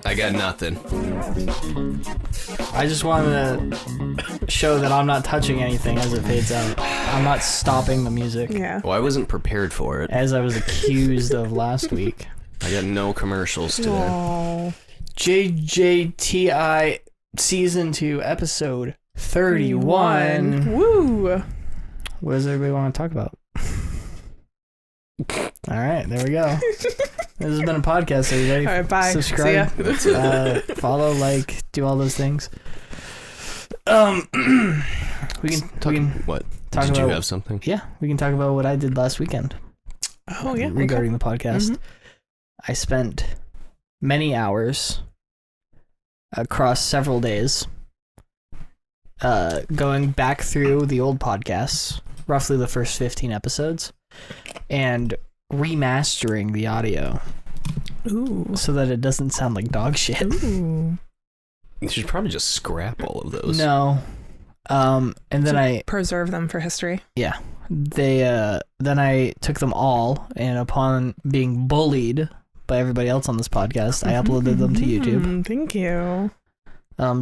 I got nothing. I just wanted to show that I'm not touching anything as it fades out. I'm not stopping the music. Yeah. Well, I wasn't prepared for it. As I was accused of last week. I got no commercials today. Aww. JJTI Season 2, Episode 31. Woo! What does everybody want to talk about? All right, there we go. This has been a podcast, everybody. All right, bye. Subscribe, See ya. follow, like, do all those things. We can What? talk Did about, you have something? Yeah, we can talk about what I did last weekend. Oh, yeah. Regarding the podcast. Mm-hmm. I spent many hours across several days going back through the old podcasts, roughly the first 15 episodes, and remastering the audio. Ooh. So that it doesn't sound like dog shit. Ooh. You should probably just scrap all of those. No. And then I preserve them for history. Yeah. Then I took them all, and upon being bullied by everybody else on this podcast, I uploaded them to YouTube. Thank you.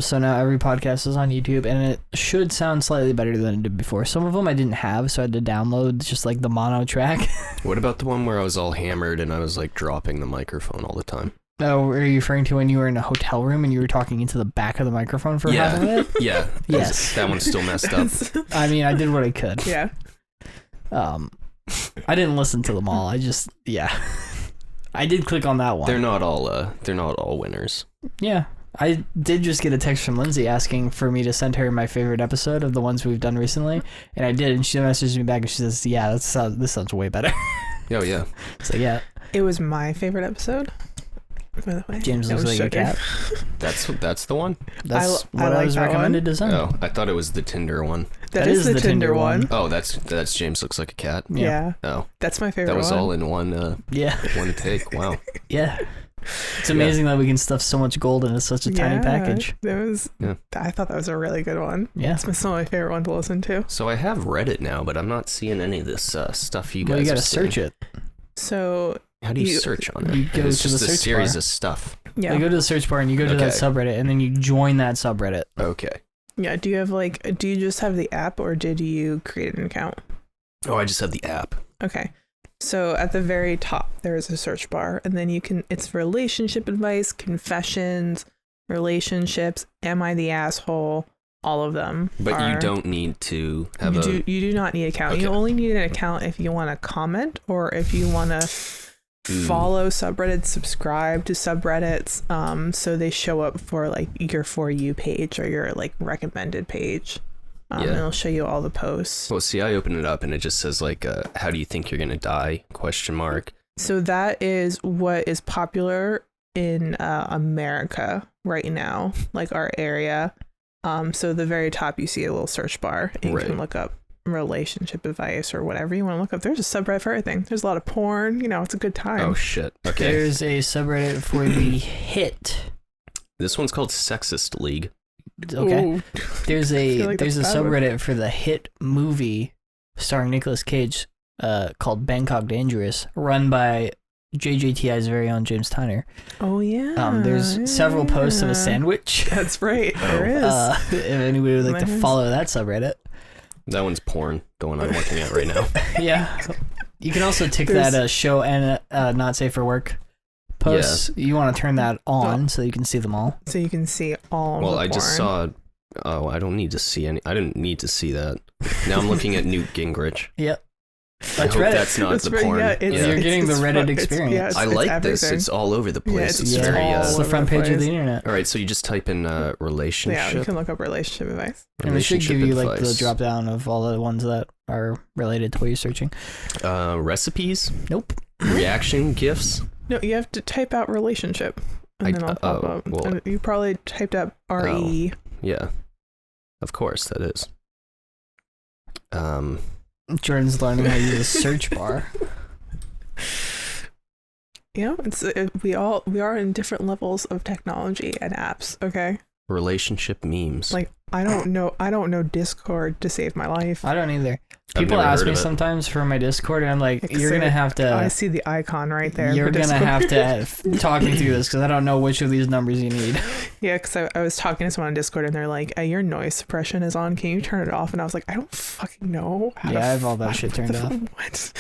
So now every podcast is on YouTube, and it should sound slightly better than it did before. Some of them I didn't have, so I had to download just like the mono track. What about the one where I was all hammered and I was like dropping the microphone all the time? Oh, are you referring to when you were in a hotel room and you were talking into the back of the microphone for half of it? Yeah. Yes. That one's still messed up. I mean, I did what I could. Yeah. I didn't listen to them all. I did click on that one. They're not all winners. Yeah. I did just get a text from Lindsay asking for me to send her my favorite episode of the ones we've done recently, and I did, and she messaged me back and she says, "Yeah, this sounds way better." Oh yeah. So yeah. It was my favorite episode. By the way, James looks like a cat. That's the one? That's what I I like was that recommended to send. Oh, I thought it was the Tinder one. That is the Tinder one. Oh, that's James looks like a cat. Yeah. Oh. That's my favorite That was one. all in one one take. Wow. Yeah. It's amazing that we can stuff so much gold into such a tiny package. I thought that was a really good one. Yeah. It's still my favorite one to listen to. So I have Reddit now, but I'm not seeing any of this stuff you guys Well, you gotta are seeing. search it. So How do you search on it? You go It's to the just a search series bar. of stuff. yeah. You go to the search bar and you go to that subreddit, and then you join that subreddit. Okay. Yeah. Do you just have the app, or did you create an account? Oh, I just have the app. Okay. So at the very top, there is a search bar, and then it's relationship advice, confessions, relationships, am I the asshole, all of them. But you don't need to have you do not need an account. Okay. You only need an account if you want to comment, or if you want to follow subreddits, subscribe to subreddits, so they show up for like your For You page or your like recommended page. And it'll show you all the posts. Well, see, I open it up and it just says like, how do you think you're going to die? ? So that is what is popular in America right now, like our area. So the very top, you see a little search bar, and you can look up relationship advice or whatever you want to look up. There's a subreddit for everything. There's a lot of porn. It's a good time. Oh, shit. Okay. There's a subreddit for the hit. This one's called Sexist League. Okay. Ooh. There's I feel like a that's bad one. subreddit for the hit movie starring Nicolas Cage called Bangkok Dangerous, run by JJTI's very own James Tyner. Oh yeah. There's several posts of a sandwich. That's right. There is. If anybody would like to follow that subreddit. That one's porn, the one I'm looking at right now. Yeah. You can also tick that show and not safe for work posts. You want to turn that on so you can see them all. So you can see all of the porn. I just saw... Oh, I don't need to see any... I didn't need to see that. Now I'm looking at Newt Gingrich. Yep. I hope Reddit. that's not the porn. You're getting the Reddit experience. I like this. It's all over the place. It's very... It's the front page of the internet. All right, so you just type in relationship. Yeah, you can look up relationship advice. And it should give you like the drop down of all the ones that are related to what you're searching. Recipes? Nope. Reaction gifs? No, you have to type out relationship, and then I'll pop up. Well, you probably typed out RE. Yeah, of course that is. Jordan's learning how to use a search bar. We are in different levels of technology and apps. Okay. Relationship memes. Like I don't know Discord to save my life. I don't either. I've People never ask heard me of it. sometimes for my Discord, and I'm like, you're gonna have to. I see the icon right there. You're for gonna Discord. have to talk me through this because I don't know which of these numbers you need. Yeah, because I was talking to someone on Discord and they're like, your noise suppression is on. Can you turn it off? And I was like, I don't fucking know. I have all that shit turned off. What?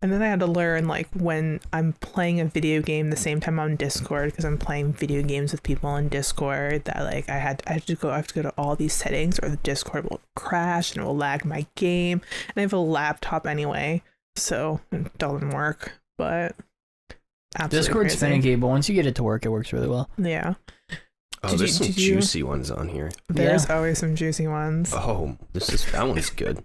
And then I had to learn like when I'm playing a video game the same time on Discord, because I'm playing video games with people on Discord, that like I have to go to all these settings or the Discord will crash and it will lag my game. And I have a laptop anyway, so it doesn't work. But Discord's finicky, but once you get it to work, it works really well. Yeah. Oh, there's some juicy ones on here. There's always some juicy ones. Oh, that one's good.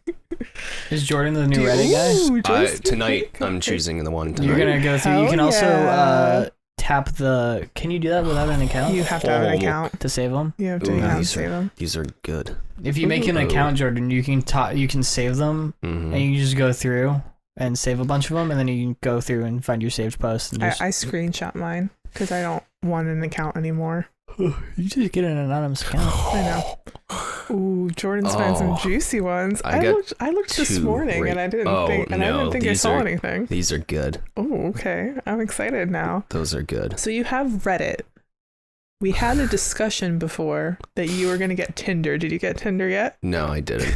Is Jordan the new Reddit guy? Tonight, I'm choosing the one tonight. You're gonna go through. You can also tap the. Can you do that without an account? You have to have an account to save them. You have to save them. These are good. If you make an account, Jordan, you can save them, and you can just go through and save a bunch of them, and then you can go through and find your saved posts. And I screenshot mine because I don't want an account anymore. You just get an anonymous account. I know. Ooh, Jordan's found some juicy ones. I looked this morning and I didn't think I saw anything. These are good. Oh, okay. I'm excited now. Those are good. So you have Reddit. We had a discussion before that you were going to get Tinder. Did you get Tinder yet? No, I didn't.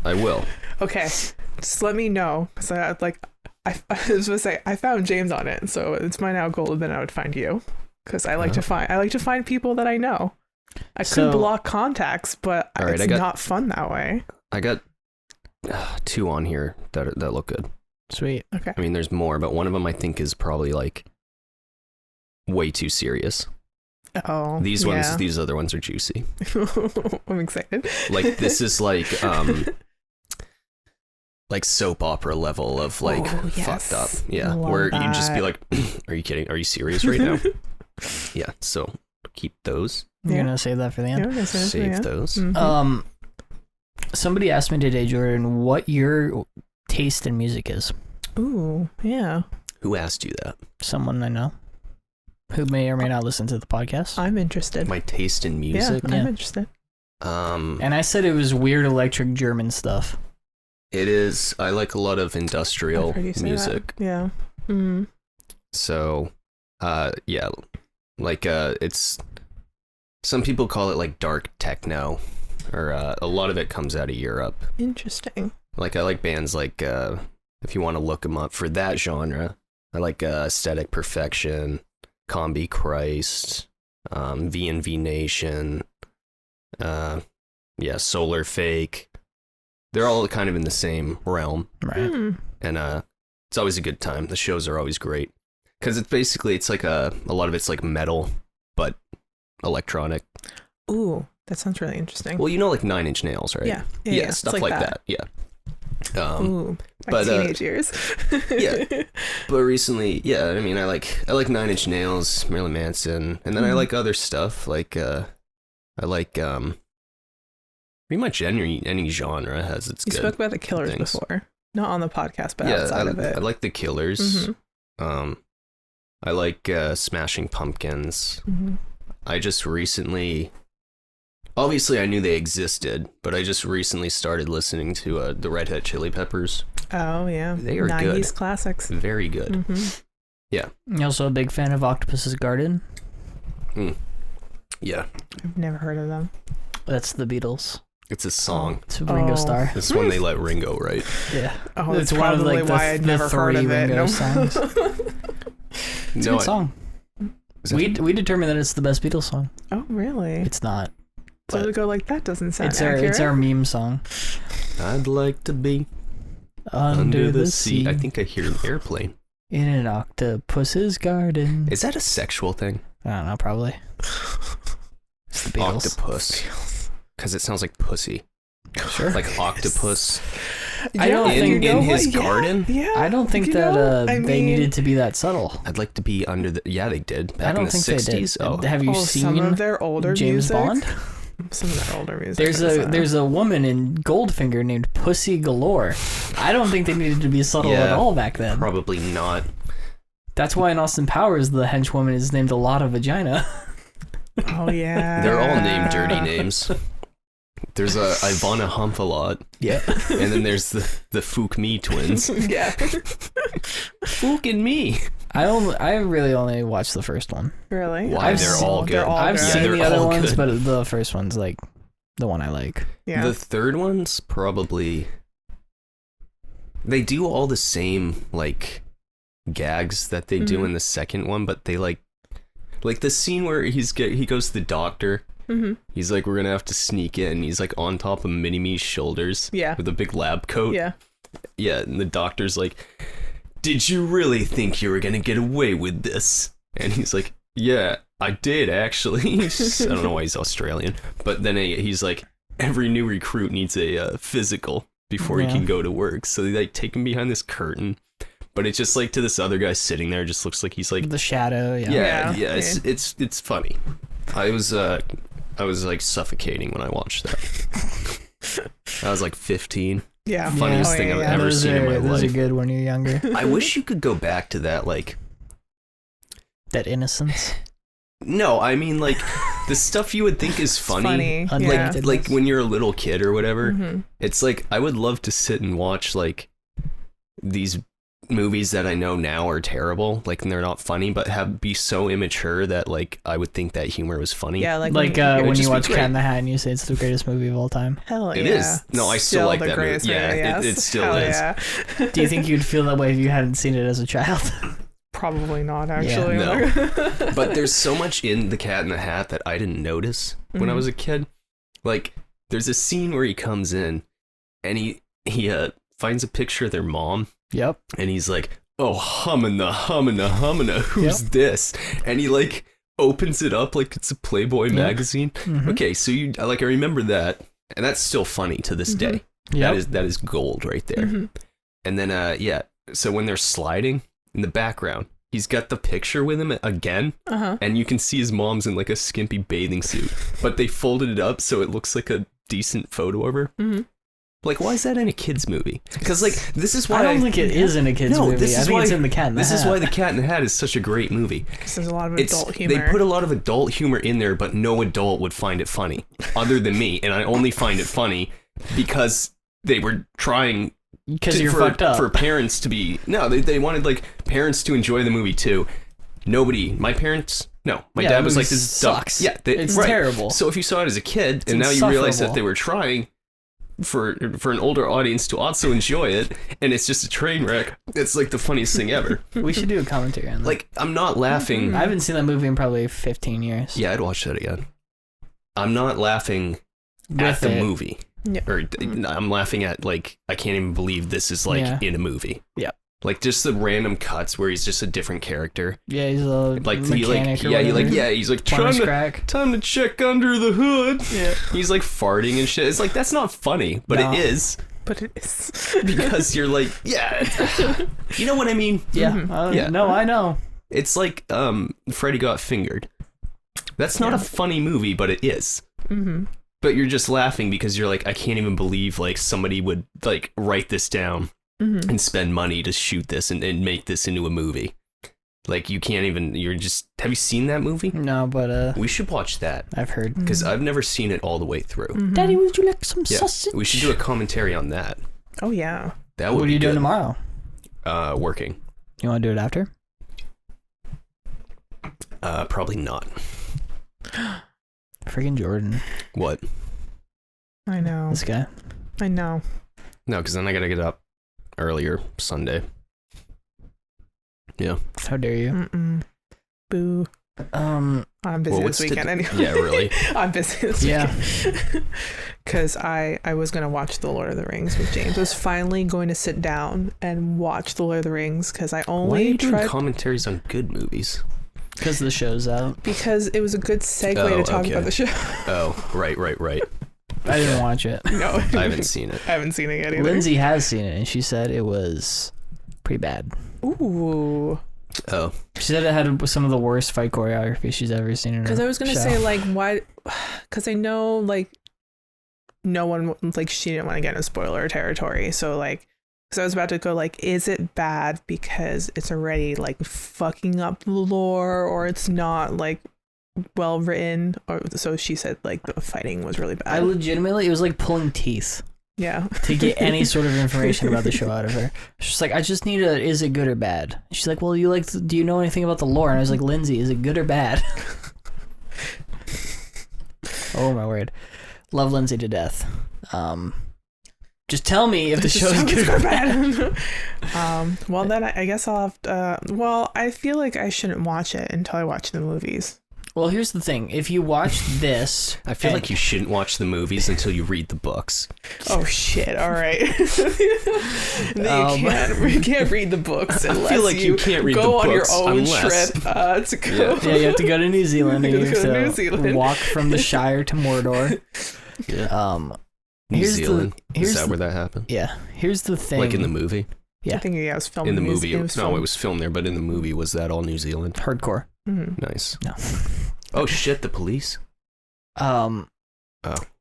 I will. Okay. Just let me know. Because I was going to say, I found James on it. So it's my now goal that then I would find you. Because I like to find people that I know. I could block contacts, but it's not fun that way. I got 2 on here that look good. Sweet. Okay. I mean, there's more, but one of them I think is probably like way too serious. Oh, these other ones are juicy. I'm excited. Like this is like soap opera level of like fucked up. Yeah, where you just be like, "Are you kidding? Are you serious right now?" Yeah. So keep those. You're gonna save that for the end. Yeah, save those. Mm-hmm. Somebody asked me today, Jordan, what your taste in music is. Ooh, yeah. Who asked you that? Someone I know, who may or may not listen to the podcast. I'm interested. My taste in music. Yeah, I'm interested. And I said it was weird electric German stuff. It is. I like a lot of industrial music. Yeah. Mm-hmm. So, yeah, like it's. Some people call it like dark techno, or a lot of it comes out of Europe. Interesting. Like I like bands like if you want to look them up for that genre, I like Aesthetic Perfection, Combi Christ, V&V Nation, Solar Fake. They're all kind of in the same realm, right? And it's always a good time. The shows are always great because it's like a lot of it's like metal, but electronic. Ooh, that sounds really interesting. Well, you know, like 9 Inch Nails, right? Yeah, stuff like that. Yeah. Ooh, my teenage years. Yeah, but recently, yeah, I mean, I like 9 Inch Nails, Marilyn Manson, and then I like other stuff. Like I like pretty much any genre has its. You good spoke about the Killers things. Before, not on the podcast, but outside of it. I like the Killers. Mm-hmm. I like Smashing Pumpkins. Mm-hmm. I just recently, obviously I knew they existed, but I just recently started listening to the Red Hot Chili Peppers. Oh, yeah. They are 90s good. classics. Very good. Mm-hmm. Yeah. You also a big fan of Octopus's Garden? Yeah. I've never heard of them. That's the Beatles. It's a song. It's a Ringo Starr. This one they let Ringo write. Yeah. Oh, it's that's one of probably like why I'd never heard of it. Ringo songs. It's a good song. We determined that it's the best Beatles song. Oh, really? It's not. So to go like that doesn't sound accurate. It's our meme song. I'd like to be under the sea. I think I hear an airplane. In an octopus's garden. Is that a sexual thing? I don't know, probably. It's the Beatles. Octopus. Because it sounds like pussy. Sure. Like octopus. I don't think in his garden. Yeah. I don't think that they needed to be the subtle. I'd like to be under the. Yeah, they did. Back I don't in the think 60s. they did. Oh. Have you seen some of their older James music? Bond? Some of their older music. There's a woman in Goldfinger named Pussy Galore. I don't think they needed to be subtle at all back then. Probably not. That's why in Austin Powers the henchwoman is named a lot of vagina. Oh yeah. They're all named dirty names. There's a Ivana Humphalot. Yeah. And then there's the Fook Me twins. Yeah. Fook and me. I really only watched the first one. Really? Why? They're all good. I've Yeah, seen they're the other all ones, good. but the first one's like the one I like. Yeah. The third one's probably... They do all the same, like, gags that they do in the second one, but they, like the scene where he goes to the doctor. Mm-hmm. He's like, we're gonna have to sneak in. He's like on top of Mini-Me's shoulders. Yeah. With a big lab coat. Yeah. Yeah, and the doctor's like, did you really think you were gonna get away with this? And he's like, yeah, I did actually. I don't know why he's Australian. But then he's like, every new recruit needs a physical before he can go to work. So they like take him behind this curtain. But it's just like to this other guy sitting there, just looks like he's like The shadow. yeah. It's funny. I was like suffocating when I watched that. I was like 15. Yeah. Funniest thing I've ever seen in my life. Those are good when you're younger. I wish you could go back to that, like... That innocence. No, I mean, like, the stuff you would think is funny. Yeah. Like when you're a little kid or whatever. It's like, I would love to sit and watch, like, these movies that I know now are terrible, like, and they're not funny, but be so immature that, like, I would think that humor was funny. Yeah, like when just you be watch great. Cat in the Hat and you say it's the greatest movie of all time. hell yeah. It is. No, I still like the that movie. greatest Yeah, movie, yes. it still Hell is. Yeah. Do you think you'd feel that way if you hadn't seen it as a child? Probably not, actually. No. But there's so much in The Cat in the Hat that I didn't notice when I was a kid. Like, there's a scene where he comes in and he finds a picture of their mom. Yep. And he's like, oh, humana, who's this? And he, like, opens it up like it's a Playboy magazine. Okay, so I remember that. And that's still funny to this day. Yep. That is gold right there. And then, so when they're sliding in the background, he's got the picture with him again, and you can see his mom's in like a skimpy bathing suit, but they folded it up so it looks like a decent photo of her. Like, why is that in a kid's movie? Because, like, this is why I don't think it is in a kid's movie. I think it's in The Cat in the Hat. This is why The Cat in the Hat is such a great movie. There's a lot of adult humor. They put a lot of adult humor in there, but no adult would find it funny, other than me, and I only find it funny because they were trying... Because you're fucked up. For parents to be... No, they wanted, like, parents to enjoy the movie, too. My parents... No, my dad was like, this sucks. Yeah, it's terrible. So if you saw it as a kid, and now you realize that they were trying for an older audience to also enjoy it, and it's just a train wreck, it's like the funniest thing ever. We should do a commentary on that. Like, I'm not laughing... I haven't seen that movie in probably 15 years. Yeah, I'd watch that again. I'm not laughing at the movie. Yeah. Or I'm laughing at, like, I can't even believe this is, like, in a movie. Yeah. Like, just the random cuts where he's just a different character. Yeah, he's a Like, mechanic he's like, time to check under the hood. Yeah. He's, like, farting and shit. It's like, that's not funny, but it is. But it is. Because you're like, you know what I mean? Yeah. Yeah. No, I know. It's like, Freddy Got Fingered. That's not a funny movie, but it is. But you're just laughing because you're like, I can't even believe, like, somebody would, like, write this down and spend money to shoot this and make this into a movie. Like, you can't even, have you seen that movie? No, but, We should watch that. I've heard. Because I've never seen it all the way through. Daddy, would you like some sausage? We should do a commentary on that. Oh, yeah. That would What are be you doing good. tomorrow? Working. You want to do it after? Probably not. Freaking Jordan. What? I know. This guy. I know. No, because then I gotta get up earlier Sunday. Yeah. How dare you? Boo. I'm busy this weekend anyway. Yeah, really? I'm busy this weekend. Because I was going to watch The Lord of the Rings with James. I was finally going to sit down and watch The Lord of the Rings because I only Why are you tried... doing commentaries on good movies? Because the show's out. Because it was a good segue to talk about the show. Oh, right. I didn't watch it. No. I haven't seen it. I haven't seen it yet either. Lindsay has seen it, and she said it was pretty bad. Ooh. Oh. She said it had some of the worst fight choreography she's ever seen in her Because I was going to show. say, like, why... Because I know, like, no one... Like, she didn't want to get into spoiler territory. So, like... Because I was about to go, like, is it bad because it's already, like, fucking up the lore, or it's not, like, well written, or so she said. Like the fighting was really bad. I legitimately, it was like pulling teeth yeah. to get any sort of information about the show out of her. She's like, I just need is it good or bad? She's like, well, do you know anything about the lore? And I was like, Lindsay, is it good or bad? Oh my word. Love Lindsay to death. Just tell me if the show's good or bad. Well, then I guess I'll have to, well, I feel like I shouldn't watch it until I watch the movies. Well, here's the thing. If you watch this... I feel like you shouldn't watch the movies until you read the books. Oh, shit. All right. You can't read the books unless I feel like you can't read go the on your books own unless... trip to go. Yeah, you have to go to New Zealand and you have New to Zealand. walk from the Shire to Mordor. New Zealand? Is that where that happened? Yeah. Here's the thing. Like in the movie? Yeah. I think it was filmed in the movie. It was No, it was filmed there, but in the movie, was that all New Zealand? Hardcore. Mm-hmm. Nice. No. Oh shit, the police? Oh.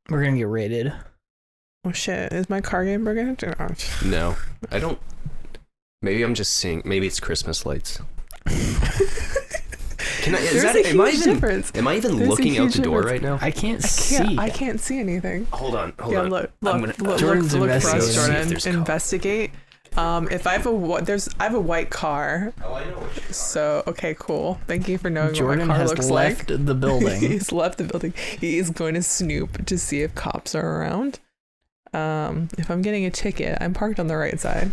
We're gonna get raided. Oh shit, is my car getting broken into? Oh. No, I don't. Maybe I'm just seeing. Maybe it's Christmas lights. Am I even looking out the door right now? I can't see. I can't see anything. Hold on. Look Jordan's for us, investigating. Jordan. Investigate. If I have I have a white car. Oh, I know what your car. So okay, cool. Thank you for knowing Jordan what my car has looks left like. the building. He's left the building. He is going to snoop to see if cops are around. If I'm getting a ticket, I'm parked on the right side.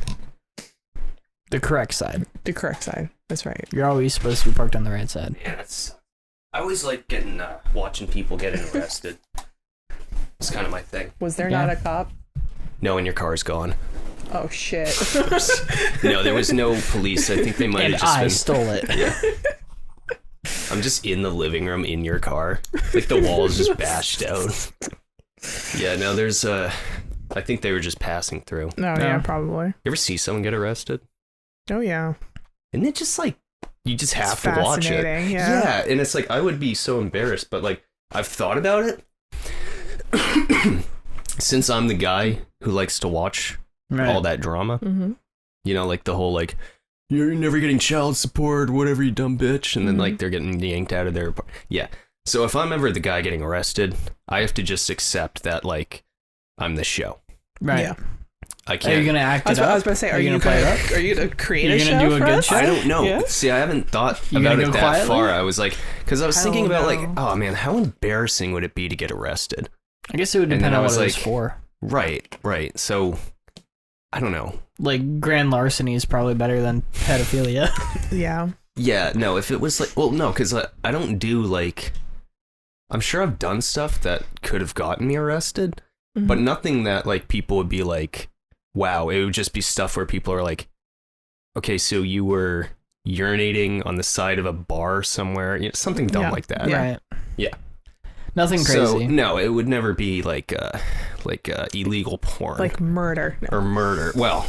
The correct side. The correct side. That's right. You're always supposed to be parked on the right side. Yeah, I always like watching people getting arrested. It's kind of my thing. Was there not a cop? No, and your car's gone. Oh shit. No, there was no police. I think they might have just I been... stole it. Yeah. I'm just in the living room in your car. Like the wall is just bashed out. Yeah, no, there's I think they were just passing through. No, yeah, probably. You ever see someone get arrested? Oh yeah. Isn't it just like you just have to watch it? Yeah, and it's like I would be so embarrassed, but like I've thought about it. Since I'm the guy who likes to watch all that drama, you know, like the whole like you're never getting child support, whatever, you dumb bitch, and then like they're getting yanked out of their so if I'm ever the guy getting arrested, I have to just accept that like I'm the show, right? Yeah. I can't. Are you gonna act it up? I was about to say, are you gonna play it up? Are you gonna create a show? Do a good show? I don't know. Yeah? See, I haven't thought about it that far. I was like, because I was thinking about like, oh man, how embarrassing would it be to get arrested? I guess it would depend on what it was for. Right. So, I don't know. Like grand larceny is probably better than pedophilia. Yeah. Yeah. No, if it was like, well, no, because I don't do like. I'm sure I've done stuff that could have gotten me arrested, but nothing that like people would be like, wow. It would just be stuff where people are like, okay, so you were urinating on the side of a bar somewhere, you know, something dumb like that. Right. Yeah. Nothing crazy. So, no, it would never be like illegal porn. Like murder. No. Or murder. Well,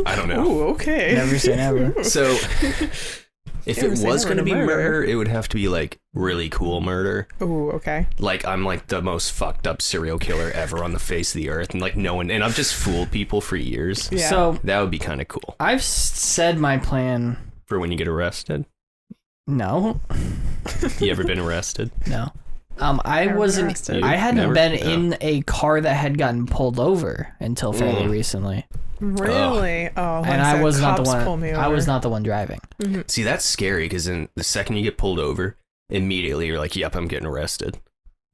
I don't know. Ooh, okay. Never say never. So, if it was going to be murder, it would have to be like really cool murder. Ooh, okay. Like I'm like the most fucked up serial killer ever on the face of the earth, and like no one, and I've just fooled people for years. Yeah. So that would be kind of cool. I've said my plan for when you get arrested. No. You ever been arrested? No. I wasn't. I hadn't been in a car that had gotten pulled over until fairly recently. Really? Oh, and I was not the one. I was not the one driving. See, that's scary because then the second you get pulled over, immediately you're like, "Yep, I'm getting arrested."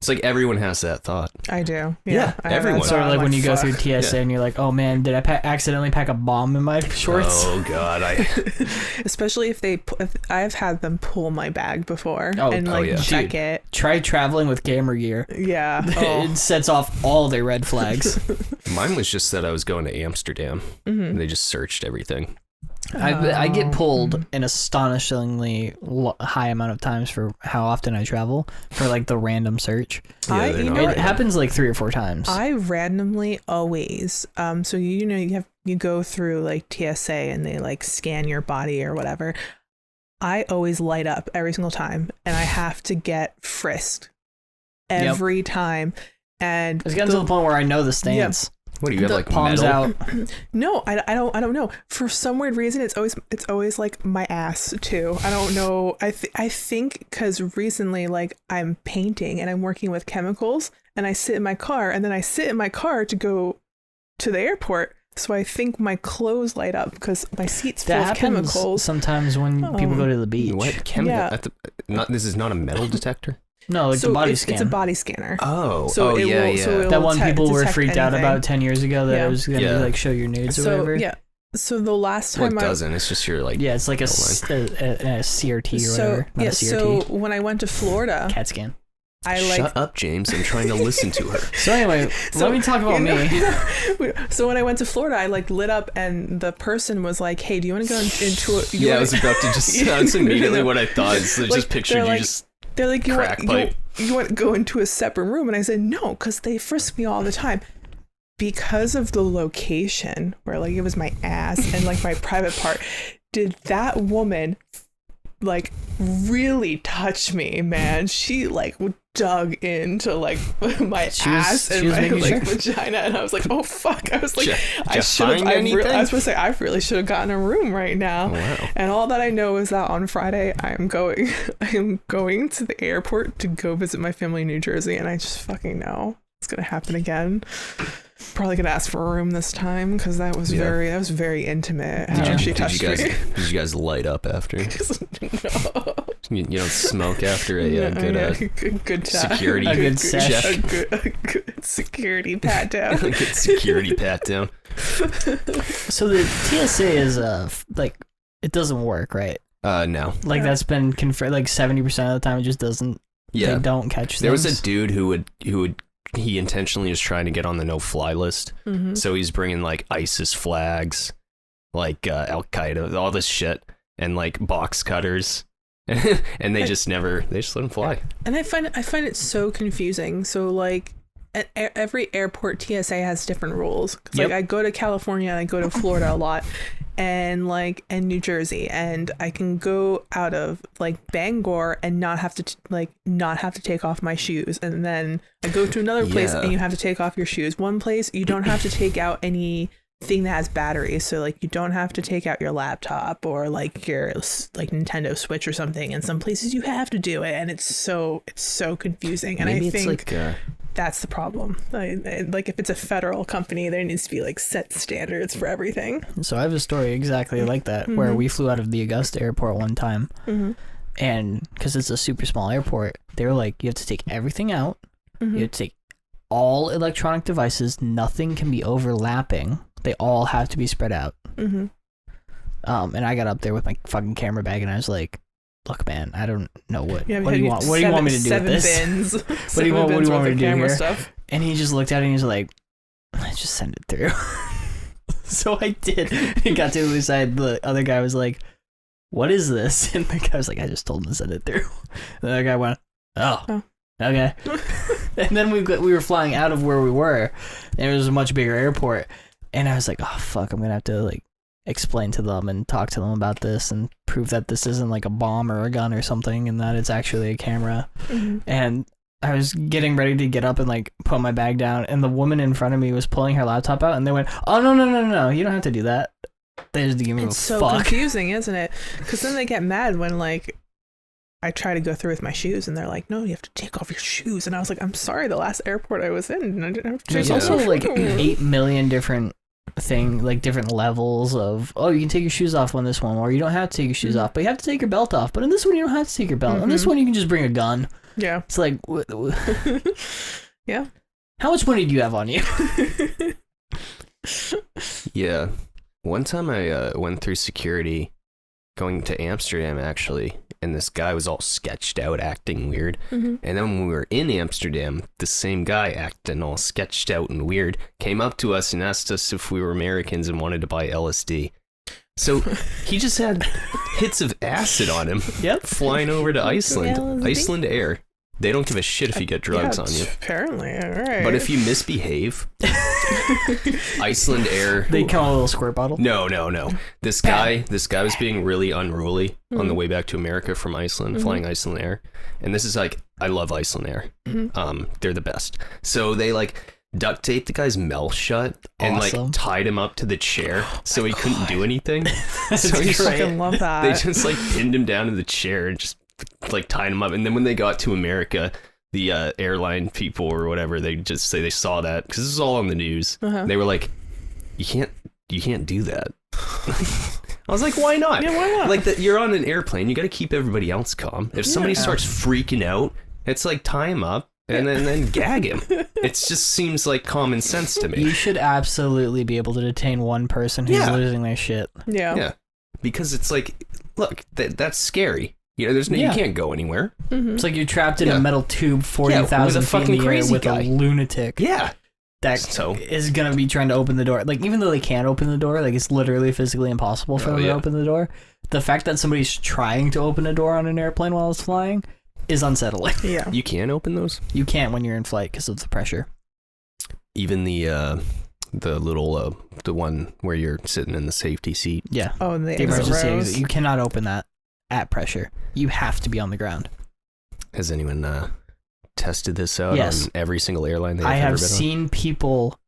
It's like everyone has that thought. I do. Yeah, everyone. Sort of like when you go through TSA and you're like, "Oh man, did I accidentally pack a bomb in my shorts?" Oh god, Especially if I've had them pull my bag before and check it. Try traveling with camera gear. Yeah, it sets off all their red flags. Mine was just that I was going to Amsterdam, and they just searched everything. I get pulled an astonishingly high amount of times for how often I travel for like the random search. Yeah, it happens like 3 or 4 times. I randomly always so you go through like TSA and they like scan your body or whatever. I always light up every single time and I have to get frisked every time. And it's getting to the point where I know the stance. What do you have, like palms metal? out? No, I don't know. For some weird reason, it's always like my ass too. I don't know. I think because recently, like, I'm painting and I'm working with chemicals, and I sit in my car, and then I sit in my car to go to the airport. So I think my clothes light up because my seat's full of chemicals. Sometimes when people go to the beach. What chemical? Yeah. This is not a metal detector. No, it's a body scan. It's a body scanner. Oh, so yeah. So that one people were freaked out about 10 years ago that it was going to like show your nudes or whatever. Yeah. So the last time it doesn't. It's just your like. Yeah, it's like a CRT or whatever. Not a CRT. So when I went to Florida, CAT scan. Shut up, James. I'm trying to listen to her. So anyway, let me talk about me. So when I went to Florida, I like lit up, and the person was like, "Hey, do you want to go into a?" Yeah, I was about to just. That's immediately what I thought. So like, just pictured you just. They're like, you want to go into a separate room? And I said, no, because they frisk me all the time. Because of the location where like it was my ass and like my private part, did that woman like really touch me, man? She like dug into like my ass and my like vagina, and I was like, oh fuck. I was like, I should have. I was going to say, I really should have gotten a room right now. Oh, wow. And all that I know is that on Friday I am going to the airport to go visit my family in New Jersey, and I just fucking know it's gonna happen again. Probably gonna ask for a room this time because that was very intimate. Did you guys light up after? No. You don't smoke after a good time. Security a good check. A good security pat down. A good security pat down. So the TSA is like it doesn't work, right? No. Like that's been confirmed. Like 70% of the time, it just doesn't. Yeah. They don't catch. There was a dude who would. He intentionally is trying to get on the no-fly list, so he's bringing like ISIS flags, like Al Qaeda, all this shit, and like box cutters, and they just let him fly. And I find it so confusing. So like, at every airport, TSA has different rules. 'Cause, like I go to California and I go to Florida a lot, and New Jersey, and I can go out of like Bangor and not have to take off my shoes, and then I go to another place and you have to take off your shoes. One place you don't have to take out anything that has batteries, so like you don't have to take out your laptop or like your like Nintendo Switch or something, and some places you have to do it, and it's so confusing. And maybe I think that's the problem. Like if it's a federal company, there needs to be like set standards for everything. So I have a story exactly like that where we flew out of the Augusta airport one time, and because it's a super small airport, they were like, you have to take everything out. You have to take all electronic devices. Nothing can be overlapping. They all have to be spread out. And I got up there with my fucking camera bag, and I was like, look, man, I don't know what do you want. What do you want me to do with this? Bins, what do you want me to do here? Stuff. And he just looked at it and he was like, just send it through. So I did. He got to the other side. The other guy was like, what is this? And the guy was like, I just told him to send it through. And the other guy went, oh. Okay. And then we were flying out of where we were, and it was a much bigger airport. And I was like, oh fuck, I'm gonna have to like explain to them and talk to them about this and prove that this isn't like a bomb or a gun or something, and that it's actually a camera. And I was getting ready to get up and like put my bag down, and the woman in front of me was pulling her laptop out, and they went, oh no, you don't have to do that. They just give me it's so confusing, isn't it? Because then they get mad when like I try to go through with my shoes, and they're like, no, you have to take off your shoes. And I was like, I'm sorry, the last airport I was in, and I didn't have to There's also like 8 million different different levels of, oh, you can take your shoes off on this one, or you don't have to take your shoes off, but you have to take your belt off. But in this one, you don't have to take your belt. On this one, you can just bring a gun. Yeah. It's like, yeah. How much money do you have on you? Yeah. One time I went through security going to Amsterdam, actually, and this guy was all sketched out, acting weird. And then when we were in Amsterdam, the same guy, acting all sketched out and weird, came up to us and asked us if we were Americans and wanted to buy LSD. So he just had hits of acid on him. Yep. Flying over to Iceland. LSD? Iceland Air. They don't give a shit if you get drugs on you. Apparently, all right. But if you misbehave, Iceland Air. They come with a little squirt bottle? No. This guy was being really unruly on the way back to America from Iceland, flying Iceland Air. And this is like, I love Iceland Air. They're the best. So they like duct taped the guy's mouth shut and like tied him up to the chair so he couldn't do anything. So I fucking love that. They just like pinned him down to the chair and just like tied him up. And then when they got to America, the airline people or whatever, they just say they saw that because this is all on the news. They were like, you can't do that. I was like, why not? Yeah, why not? Like you're on an airplane, you got to keep everybody else calm. If somebody starts freaking out, it's like tie him up and then gag him. It just seems like common sense to me. You should absolutely be able to detain one person who's losing their shit. Yeah, because it's like, look, that's scary. You know, you can't go anywhere. It's like you're trapped in a metal tube 40,000 feet in the air with a lunatic. Yeah. That is going to be trying to open the door. Like, even though they can't open the door, like, it's literally physically impossible for them to open the door. The fact that somebody's trying to open a door on an airplane while it's flying is unsettling. Yeah. You can open those? You can't when you're in flight because of the pressure. Even the little, the one where you're sitting in the safety seat? Yeah. Oh, and the emergency exit. You cannot open that at pressure. You have to be on the ground. Has anyone tested this out on every single airline they've ever been on? I have seen people,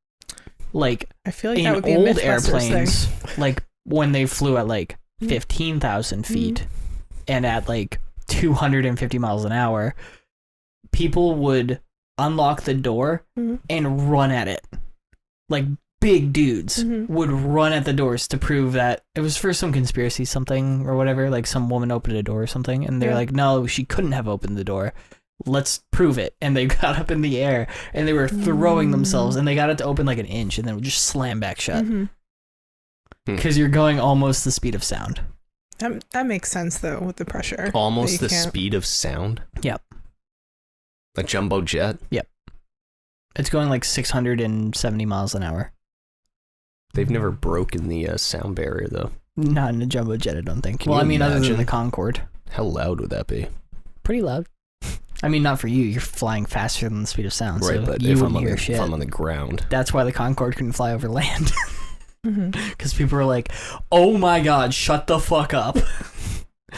like, I feel like in that would be old a airplanes, like when they flew at like 15,000 feet and at like 250 miles an hour, people would unlock the door and run at it. Like, big dudes would run at the doors to prove that it was for some conspiracy something or whatever, like some woman opened a door or something, and they're like, no, she couldn't have opened the door. Let's prove it. And they got up in the air and they were throwing themselves and they got it to open like an inch and then would just slam back shut. Because you're going almost the speed of sound. That makes sense though with the pressure. Almost the speed of sound? Yep. A jumbo jet? Yep. It's going like 670 miles an hour. They've never broken the sound barrier though. Not in a jumbo jet, I don't think. Well, I mean, other than the Concorde. How loud would that be? Pretty loud. I mean, not for you. You're flying faster than the speed of sound. Right, so but you if wouldn't hear shit. If I'm on the ground. That's why the Concorde couldn't fly over land. Because people are like, oh my god, shut the fuck up.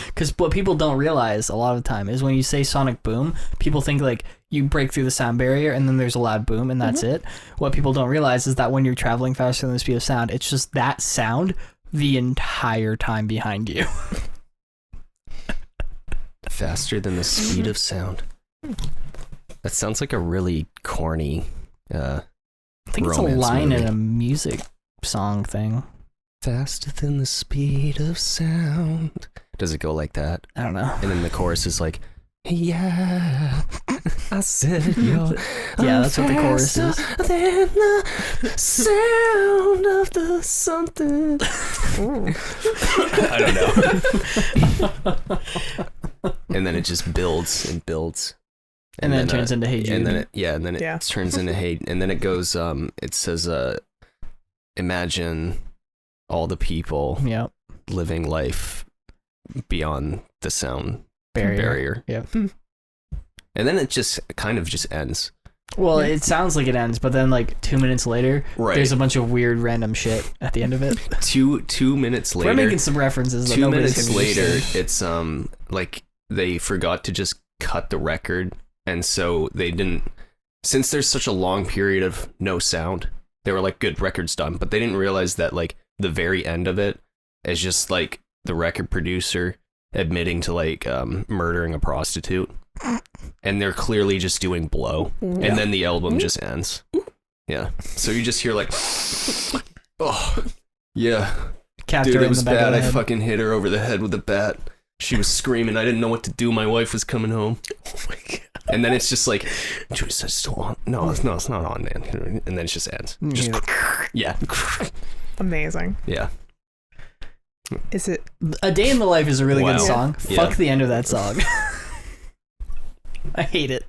Because what people don't realize a lot of the time is when you say sonic boom, people think like you break through the sound barrier and then there's a loud boom and that's it. What people don't realize is that when you're traveling faster than the speed of sound, it's just that sound the entire time behind you. Faster than the speed of sound. That sounds like a really corny I think it's a line movie. in a music song thing. Faster than the speed of sound. Does it go like that? I don't know. And then the chorus is like, yeah, I said you're yeah, that's what the chorus is. Than the sound of the something. I don't know. And then it just builds and builds. And then it turns into Hey Jude. And then it turns into Hey, and then it goes, it says, imagine all the people living life beyond the sound barrier. Yep. And then it just kind of just ends. Well, it sounds like it ends, but then like 2 minutes later, there's a bunch of weird random shit at the end of it. Two minutes later. We're making some references. 2 minutes later, it's like they forgot to just cut the record, and so they didn't. Since there's such a long period of no sound, they were like, good, record's done. But they didn't realize that like the very end of it is just like the record producer admitting to like murdering a prostitute. And they're clearly just doing blow. And then the album just ends. Yeah. So you just hear like, oh, yeah. Dude, it was bad. I fucking hit her over the head with a bat. She was screaming. I didn't know what to do. My wife was coming home. Oh my God. And then it's just like, dude, is that still on? No, it's not on, man. And then it just ends. Just, yeah. Amazing. Yeah. Is it? A Day in the Life is a really good song. Yeah. Fuck the end of that song. I hate it.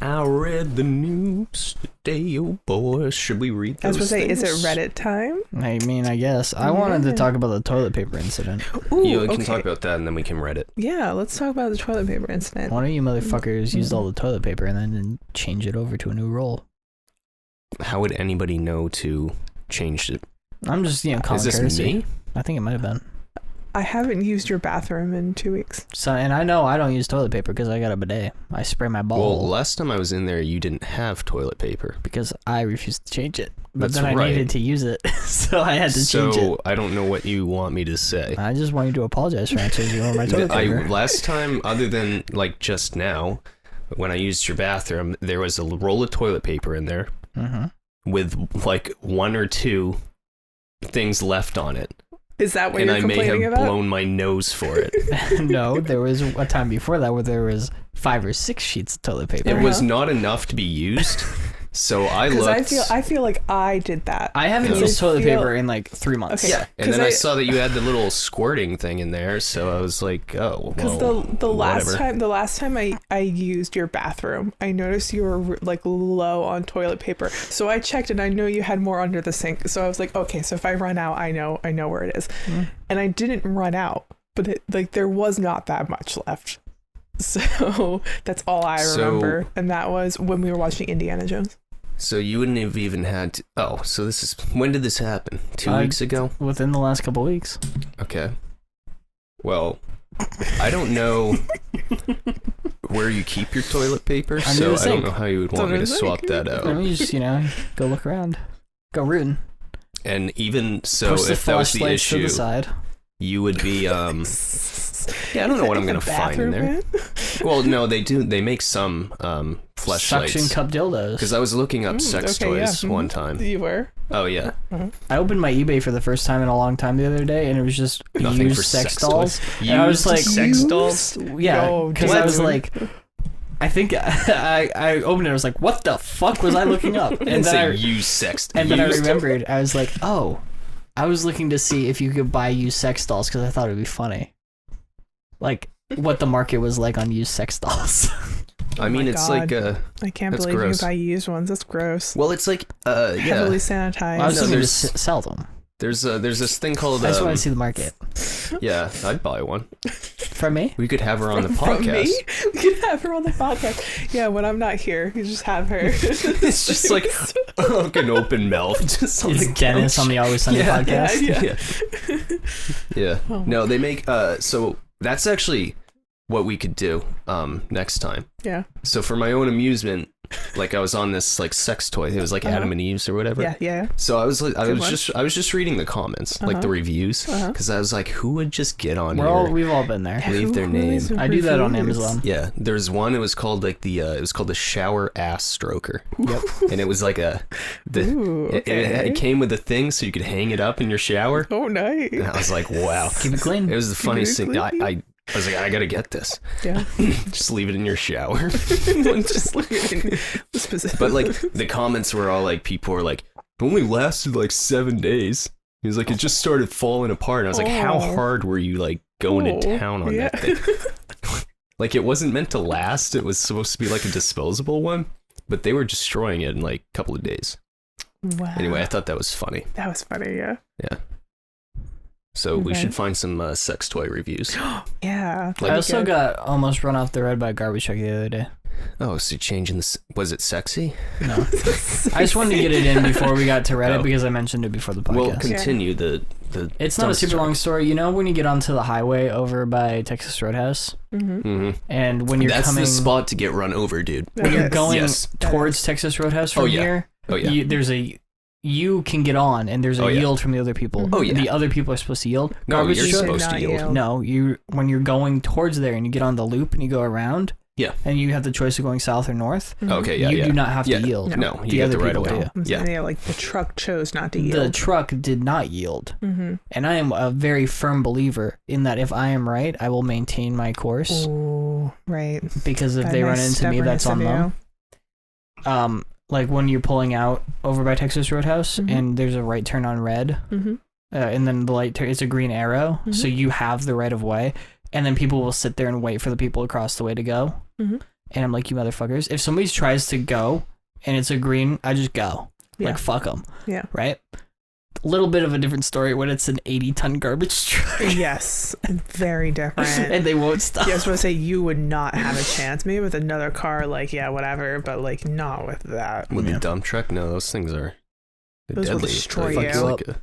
I read the news today, oh boy. Should we read those I was going to say, things? is it Reddit time? I mean, I guess. I wanted to talk about the toilet paper incident. Ooh, you can talk about that and then we can read it. Yeah, let's talk about the toilet paper incident. One of you motherfuckers used all the toilet paper and then didn't change it over to a new roll. How would anybody know to change it? I'm just, common Is this courtesy. me? I think it might have been. I haven't used your bathroom in 2 weeks. So, and I know I don't use toilet paper because I got a bidet. I spray my ball. Well, last time I was in there, you didn't have toilet paper. Because I refused to change it. But That's then I right. needed to use it, so I had to change it. So I don't know what you want me to say. I just want you to apologize for not changing all my toilet paper. Last time, other than like just now, when I used your bathroom, there was a roll of toilet paper in there with like 1 or 2 things left on it. Is that what and you're complaining about? And I may have blown my nose for it. No, there was a time before that where there was 5 or 6 sheets of toilet paper. It was not enough to be used. So I looked. I feel like I did that. I haven't used toilet paper in like 3 months. Okay. Yeah, and then I saw that you had the little squirting thing in there, so I was like, oh, because the last time I used your bathroom, I noticed you were like low on toilet paper. So I checked, and I know you had more under the sink. So I was like, okay, so if I run out, I know where it is. And I didn't run out, but there was not that much left. So that's all I remember, and that was when we were watching Indiana Jones. So you wouldn't have even had to... Oh, so this is... When did this happen? 2 weeks ago? Within the last couple weeks. Okay. Well, I don't know where you keep your toilet paper, so I don't know how you would want me to swap that out. Let me just, go look around. Go rooting. And even so, Post if that was the issue, to the side. You would be... Yeah, I don't know what I'm going to find in there. Well, no, they do. They make some fleshlights. Suction cup dildos. Because I was looking up sex toys one time. You were? Oh, yeah. I opened my eBay for the first time in a long time the other day, and it was just nothing used for sex dolls. And I was like, sex dolls? Yeah, because I was like... I think I opened it. I was like, "What the fuck was I looking up?" And then I used sex. And then I remembered. I was like, "Oh, I was looking to see if you could buy used sex dolls because I thought it'd be funny, like what the market was like on used sex dolls." I mean, it's like I can't believe you buy used ones. That's gross. Well, it's like heavily sanitized. Well, I was looking to sell them. There's this thing called. I just want to see the market. Yeah, I'd buy one. From me? We could have her on the podcast. From me? We could have her on the podcast. Yeah, when I'm not here, you just have her. It's just like an open mouth. Just on it's Dennis on the Always Sunny podcast. Yeah. Oh. No, they make. So that's actually what we could do next time. Yeah. So for my own amusement, like I was on this like sex toy. It was like Adam and Eve's or whatever. Yeah. So I was just reading the comments, like the reviews, because I was like, who would just get on here? We've all been there. Leave their name. I do that on Amazon. Yeah, there's one. It was called like the shower ass stroker. Yep. And it was like it came with a thing so you could hang it up in your shower. Oh, nice. And I was like, wow. Keep it clean. It was the funniest thing. I was like, I gotta get this. Yeah. Just leave it in your shower. Just leave it in the specific. But like the comments were all like, people were like, it only lasted like 7 days. He was like, it just started falling apart. And I was like, how hard were you like going to town on that thing? Like it wasn't meant to last. It was supposed to be like a disposable one, but they were destroying it in like a couple of days. Wow. Anyway, I thought that was funny. That was funny, yeah. Yeah. So we should find some sex toy reviews. Yeah. I also got almost run off the road by a garbage truck the other day. Oh, so you're changing this? Was it sexy? No. I just wanted to get it in before we got to Reddit because I mentioned it before the podcast. Well, continue the. It's not a super long story. You know when you get onto the highway over by Texas Roadhouse? And when you're That's coming... the spot to get run over, dude. When you're going towards Texas Roadhouse from here, there's you can get on, and there's a yield from the other people. Oh, yeah. The other people are supposed to yield. No, you're supposed to yield. No, when you're going towards there and you get on the loop and you go around, and you have the choice of going south or north. Okay, you do not have to yield. No, you get the right away. Yeah, like the truck chose not to yield. The truck did not yield. And I am a very firm believer in that if I am right, I will maintain my course. Oh, right. Because if they run into me, that's on them. Like when you're pulling out over by Texas Roadhouse and there's a right turn on red, and then the light turn, it's a green arrow, so you have the right of way, and then people will sit there and wait for the people across the way to go. And I'm like, you motherfuckers, if somebody tries to go and it's a green, I just go. Like, fuck them. Yeah. Right? A little bit of a different story when it's an 80-ton garbage truck. Yes, very different. And they won't stop. Yeah, I was going to say, you would not have a chance. Maybe with another car, like, yeah, whatever, but, like, not with that. With the dump truck? No, those things are those deadly. Will destroy you.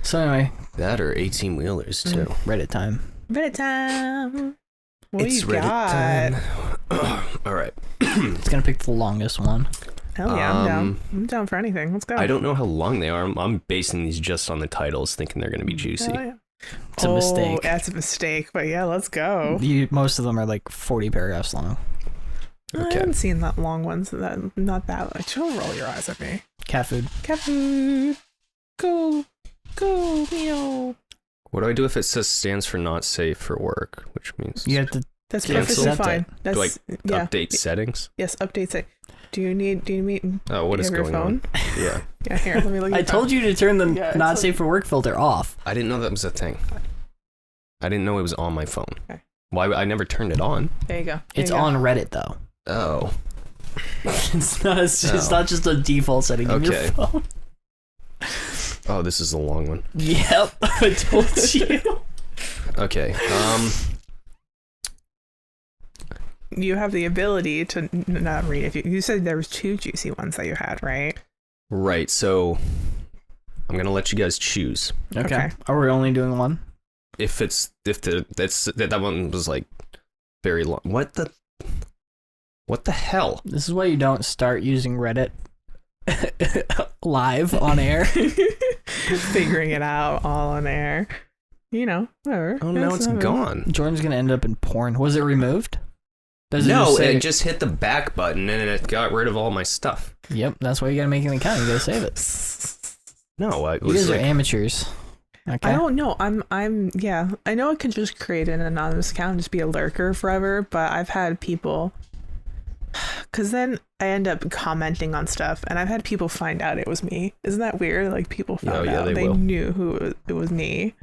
So anyway, that or 18-wheelers too. Reddit time. Reddit time. What It's do you Reddit got? time. All right. It's gonna pick the longest one. Hell yeah, I'm down. I'm down for anything. Let's go. I don't know how long they are. I'm basing these just on the titles, thinking they're going to be juicy. Yeah. It's a mistake. That's a mistake, but yeah, let's go. Most of them are like 40 paragraphs long. I haven't seen that long ones. Not that much. Don't roll your eyes at me. Cat food. Cat food. Go, meow. What do I do if it stands for not safe for work? Which means You have to. That's Cancel. perfectly fine. That's, do I update settings? Yes, update it. Do you need Oh, what is your going phone? on? Yeah. Yeah, here, let me look at I told you to turn the not safe for work filter off. I didn't know that was a thing. I didn't know it was on my phone. Okay. Why? I never turned it on. There you go. It's on Reddit though. Oh. It's not just a default setting in your phone. Oh, this is a long one. Yep, I told you. Okay. You have the ability to not read. If you said there was 2 juicy ones that you had, right? Right. So I'm gonna let you guys choose. Okay. Are we only doing one? If that one was like very long. What the hell? This is why you don't start using Reddit live on air. Figuring it out all on air. You know, whatever. Oh, now it's gone. Jordan's gonna end up in porn. Was it removed? No, it just hit the back button and it got rid of all my stuff. Yep, that's why you gotta make an account. You gotta save it. No, you guys are amateurs. Okay. I don't know. Yeah. I know I can just create an anonymous account and just be a lurker forever, but I've had people, because then I end up commenting on stuff, and I've had people find out it was me. Isn't that weird? Like people found out they knew who it was me,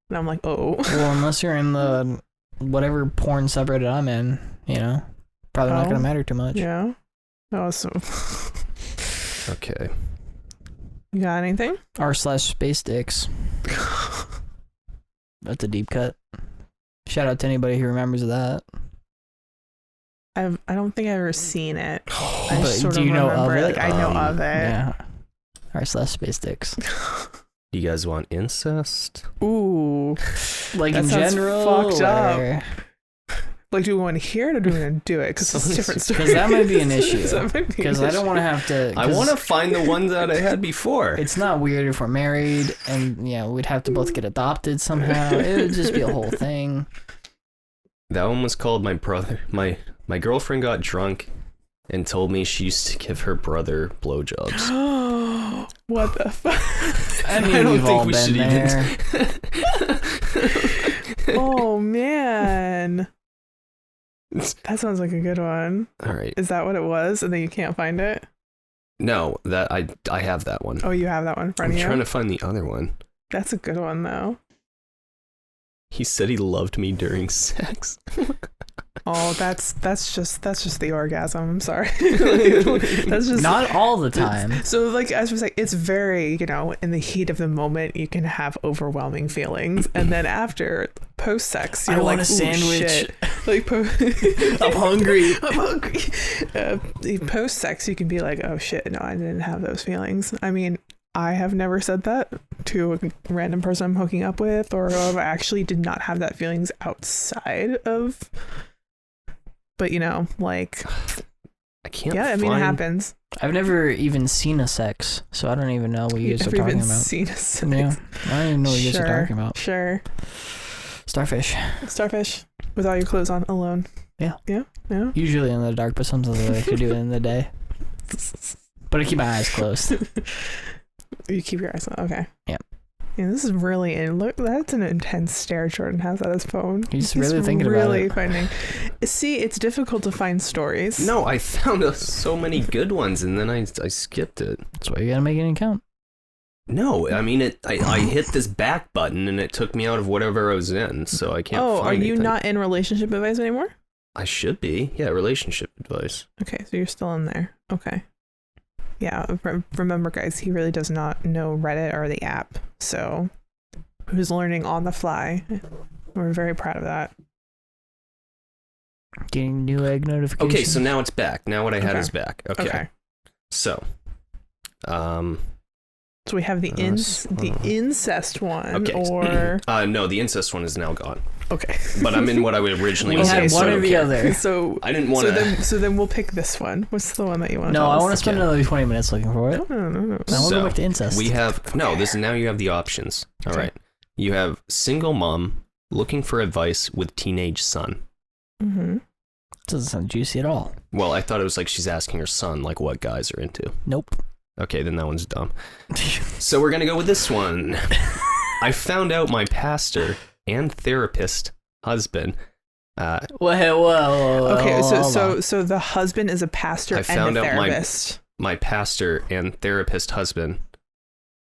and I'm like, oh. Well, unless you're in the whatever porn subreddit I'm in, you know, probably not gonna matter too much. Yeah. Awesome. Okay. You got anything? r/space dicks. That's a deep cut. Shout out to anybody who remembers that. I don't think I've ever seen it. I But sort do of you know remember of it. it? Like, I know of it. Yeah. r/space dicks. You guys want incest? Ooh. Like That in sounds general, fucked up. or- Like, do we want to hear it or do we want to do it? Because it's a different story. Because that might be an issue. That might be an Because I don't want to have to. I want to find the ones that I had before. It's not weird if we're married, and yeah, we'd have to both get adopted somehow. It would just be a whole thing. That one was called my brother. My girlfriend got drunk and told me she used to give her brother blowjobs. What the fuck? I mean, I don't we've think all we been should there. Oh man, that sounds like a good one. All right. Is that what it was? And then you can't find it? No, that I have that one. Oh, you have that one in front of you? I'm trying to find the other one. That's a good one though. He said he loved me during sex. Oh, that's just the orgasm. I'm sorry. That's just Not all the time. So, like, as we say, it's very, you know, in the heat of the moment, you can have overwhelming feelings, and then after post-sex, you're I like, want a sandwich. Shit. Like, I'm hungry. I'm hungry. Post-sex, you can be like, oh shit, no, I didn't have those feelings. I mean, I have never said that to a random person I'm hooking up with, or I actually did not have that feelings outside of. But you know, like, I can't. Yeah, I mean, it happens. I've never even seen a sex, so I don't even know what you guys are talking about. Seen a sex? Yeah, I don't even know what you guys are talking about. Sure. Starfish with all your clothes on, alone. Yeah. Yeah. Usually in the dark, but sometimes I like to do it in the day. But I keep my eyes closed. You keep your eyes on. Okay. Yeah. Yeah, this is really look. That's an intense stare Jordan has at his phone. He's really thinking about it. Finding. See, it's difficult to find stories. No, I found so many good ones, and then I skipped it. That's why you gotta make an account. No, I mean I hit this back button, and it took me out of whatever I was in, so I can't. Oh, find are you anything. not in relationship advice anymore? I should be. Yeah, relationship advice. Okay, so you're still in there. Okay. Yeah, remember guys, he really does not know Reddit or the app, so who's learning on the fly. We're very proud of that. Getting new egg notifications. Okay, so now it's back. Now what I had is back. Okay. So, So we have the incest one, okay. or no, the incest one is now gone. Okay, but I'm in what I would originally was. say. We had one or the other. So I didn't want to. So then we'll pick this one. What's the one that you want? No, I want to spend another 20 minutes looking for it. No. Now we'll go back to incest. We have now you have the options. All right, you have single mom looking for advice with teenage son. Mm-hmm. Doesn't sound juicy at all. Well, I thought it was like she's asking her son like what guys are into. Nope. Okay, then that one's dumb. So we're gonna go with this one. I found out my pastor and therapist husband. Whoa. Okay, so the husband is a pastor and a therapist. My pastor and therapist husband.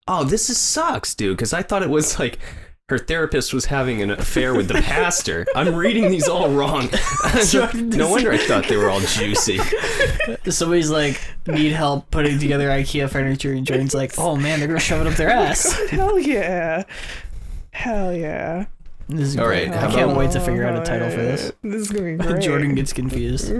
Oh, this sucks, dude. Because I thought it was like her therapist was having an affair with the pastor. I'm reading these all wrong. No wonder I thought they were all juicy. Somebody's like, need help putting together IKEA furniture, and Jordan's like, oh man, they're gonna shove it up their ass. Hell yeah. This is all great. right. I can't wait to figure out a title for this. This is gonna be great. Jordan gets confused.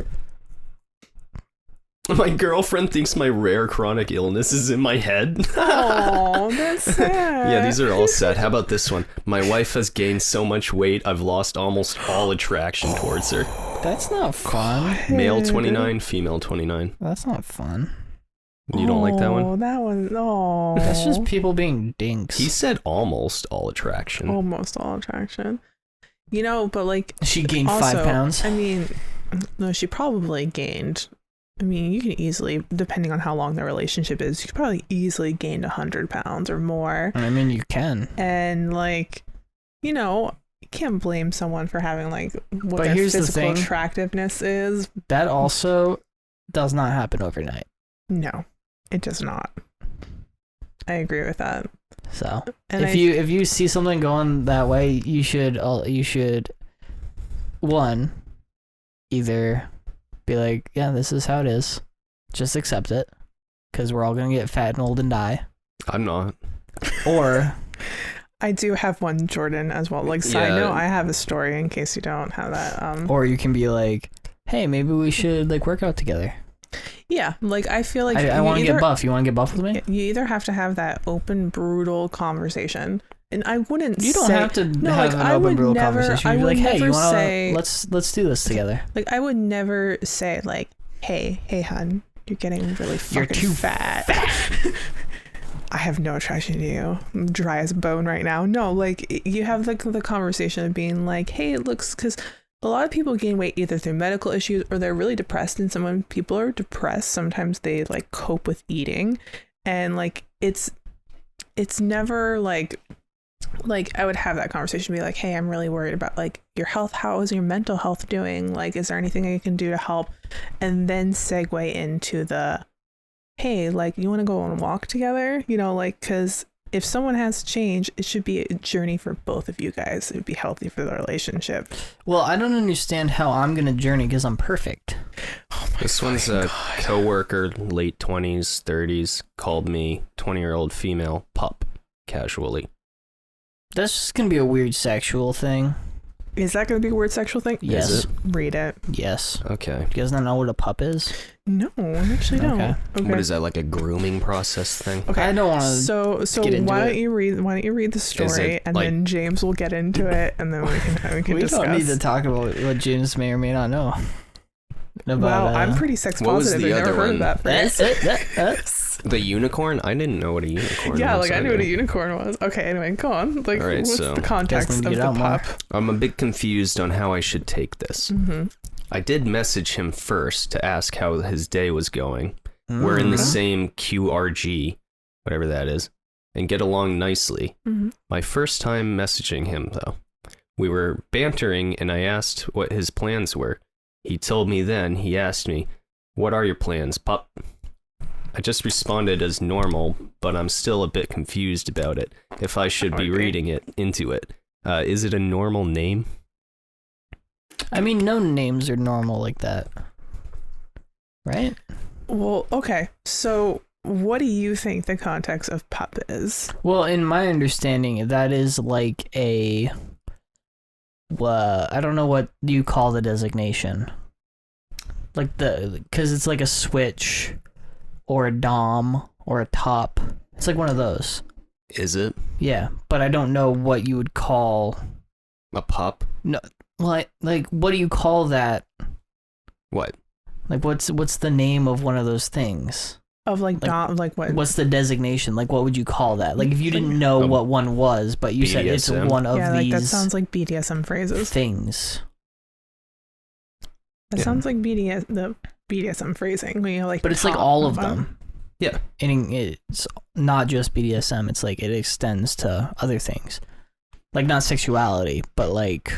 My girlfriend thinks my rare chronic illness is in my head. Oh, that's sad. Yeah, these are all sad. How about this one? My wife has gained so much weight, I've lost almost all attraction towards her. That's not fun. Male 29, female 29. That's not fun. You don't like that one? Oh, that one. Oh. That's just people being dinks. He said almost all attraction. Almost all attraction. You know, but like... She gained also, 5 pounds. I mean, no, she probably gained... I mean, you can easily, depending on how long the relationship is, you could probably easily gain 100 pounds or more. I mean, you can. And like, you know, you can't blame someone for having like what but their here's physical the thing. Attractiveness is. That also does not happen overnight. No, it does not. I agree with that. So and if you see something going that way, you should one, either be like, yeah, this is how it is. Just accept it, because we're all gonna get fat and old and die. I'm not. Or I do have one, Jordan, as well. Like, side note, I have a story in case you don't have that. Or you can be like, hey, maybe we should like work out together. Yeah, like I feel like I want to get buff. You want to get buff with me? You either have to have that open, brutal conversation. And I wouldn't say... You don't have to have an open, brutal conversation. You'd be like, hey, you want to... Let's do this together. Like, I would never say, like, hey, hun, you're getting really fucking too fat. I have no attraction to you. I'm dry as a bone right now. No, like, you have the conversation of being like, hey, it looks... Because a lot of people gain weight either through medical issues or they're really depressed. And when people are depressed, sometimes they, like, cope with eating. And, like, it's never, like I would have that conversation, be like, hey, I'm really worried about like your health. How is your mental health doing? Like, is there anything I can do to help? And then segue into the, hey, like, you want to go on a walk together? You know, like, because if someone has change, it should be a journey for both of you guys. It would be healthy for the relationship. Well, I don't understand how I'm going to journey because I'm perfect. Oh my This one's a coworker, late 20s, 30s, called me 20-year-old female pup casually. That's just going to be a weird sexual thing. Is that going to be a weird sexual thing? Yes. Is it? Read it. Yes. Okay. You guys not know what a pup is? No, I actually don't. Okay. What is that, like a grooming process thing? Okay. I don't want to. So why don't you read the story, and like... then James will get into it, and then we can discuss. We don't need to talk about what James may or may not know. Wow, I'm pretty sex positive. I've never heard of that phrase. The unicorn? I didn't know what a unicorn was. Yeah, like I knew what a unicorn was. Okay, anyway, go on. Like, all right, what's the context of the pup? I'm a bit confused on how I should take this. Mm-hmm. I did message him first to ask how his day was going. We're in the same QRG, whatever that is, and get along nicely. Mm-hmm. My first time messaging him, though. We were bantering, and I asked what his plans were. He told me then, he asked me, what are your plans, pup? I just responded as normal, but I'm still a bit confused about it, if I should be reading it into it. Is it a normal name? I mean, no names are normal like that. Right? Well, okay. So what do you think the context of pup is? Well, in my understanding, that is like a... I don't know what you call the designation. Like because it's like a switch or a dom or a top. It's like one of those. Is it? Yeah, but I don't know what you would call a pup. No, like what do you call that? What? Like what's the name of one of those things? Of not like what? What's the designation? Like what would you call that? Like if you didn't know what one was, but you said it's one of these. That sounds like BDSM phrases. Things. That sounds like the BDSM phrasing. When you like, but it's like all of them. Yeah, and it's not just BDSM. It's like it extends to other things, like not sexuality, but like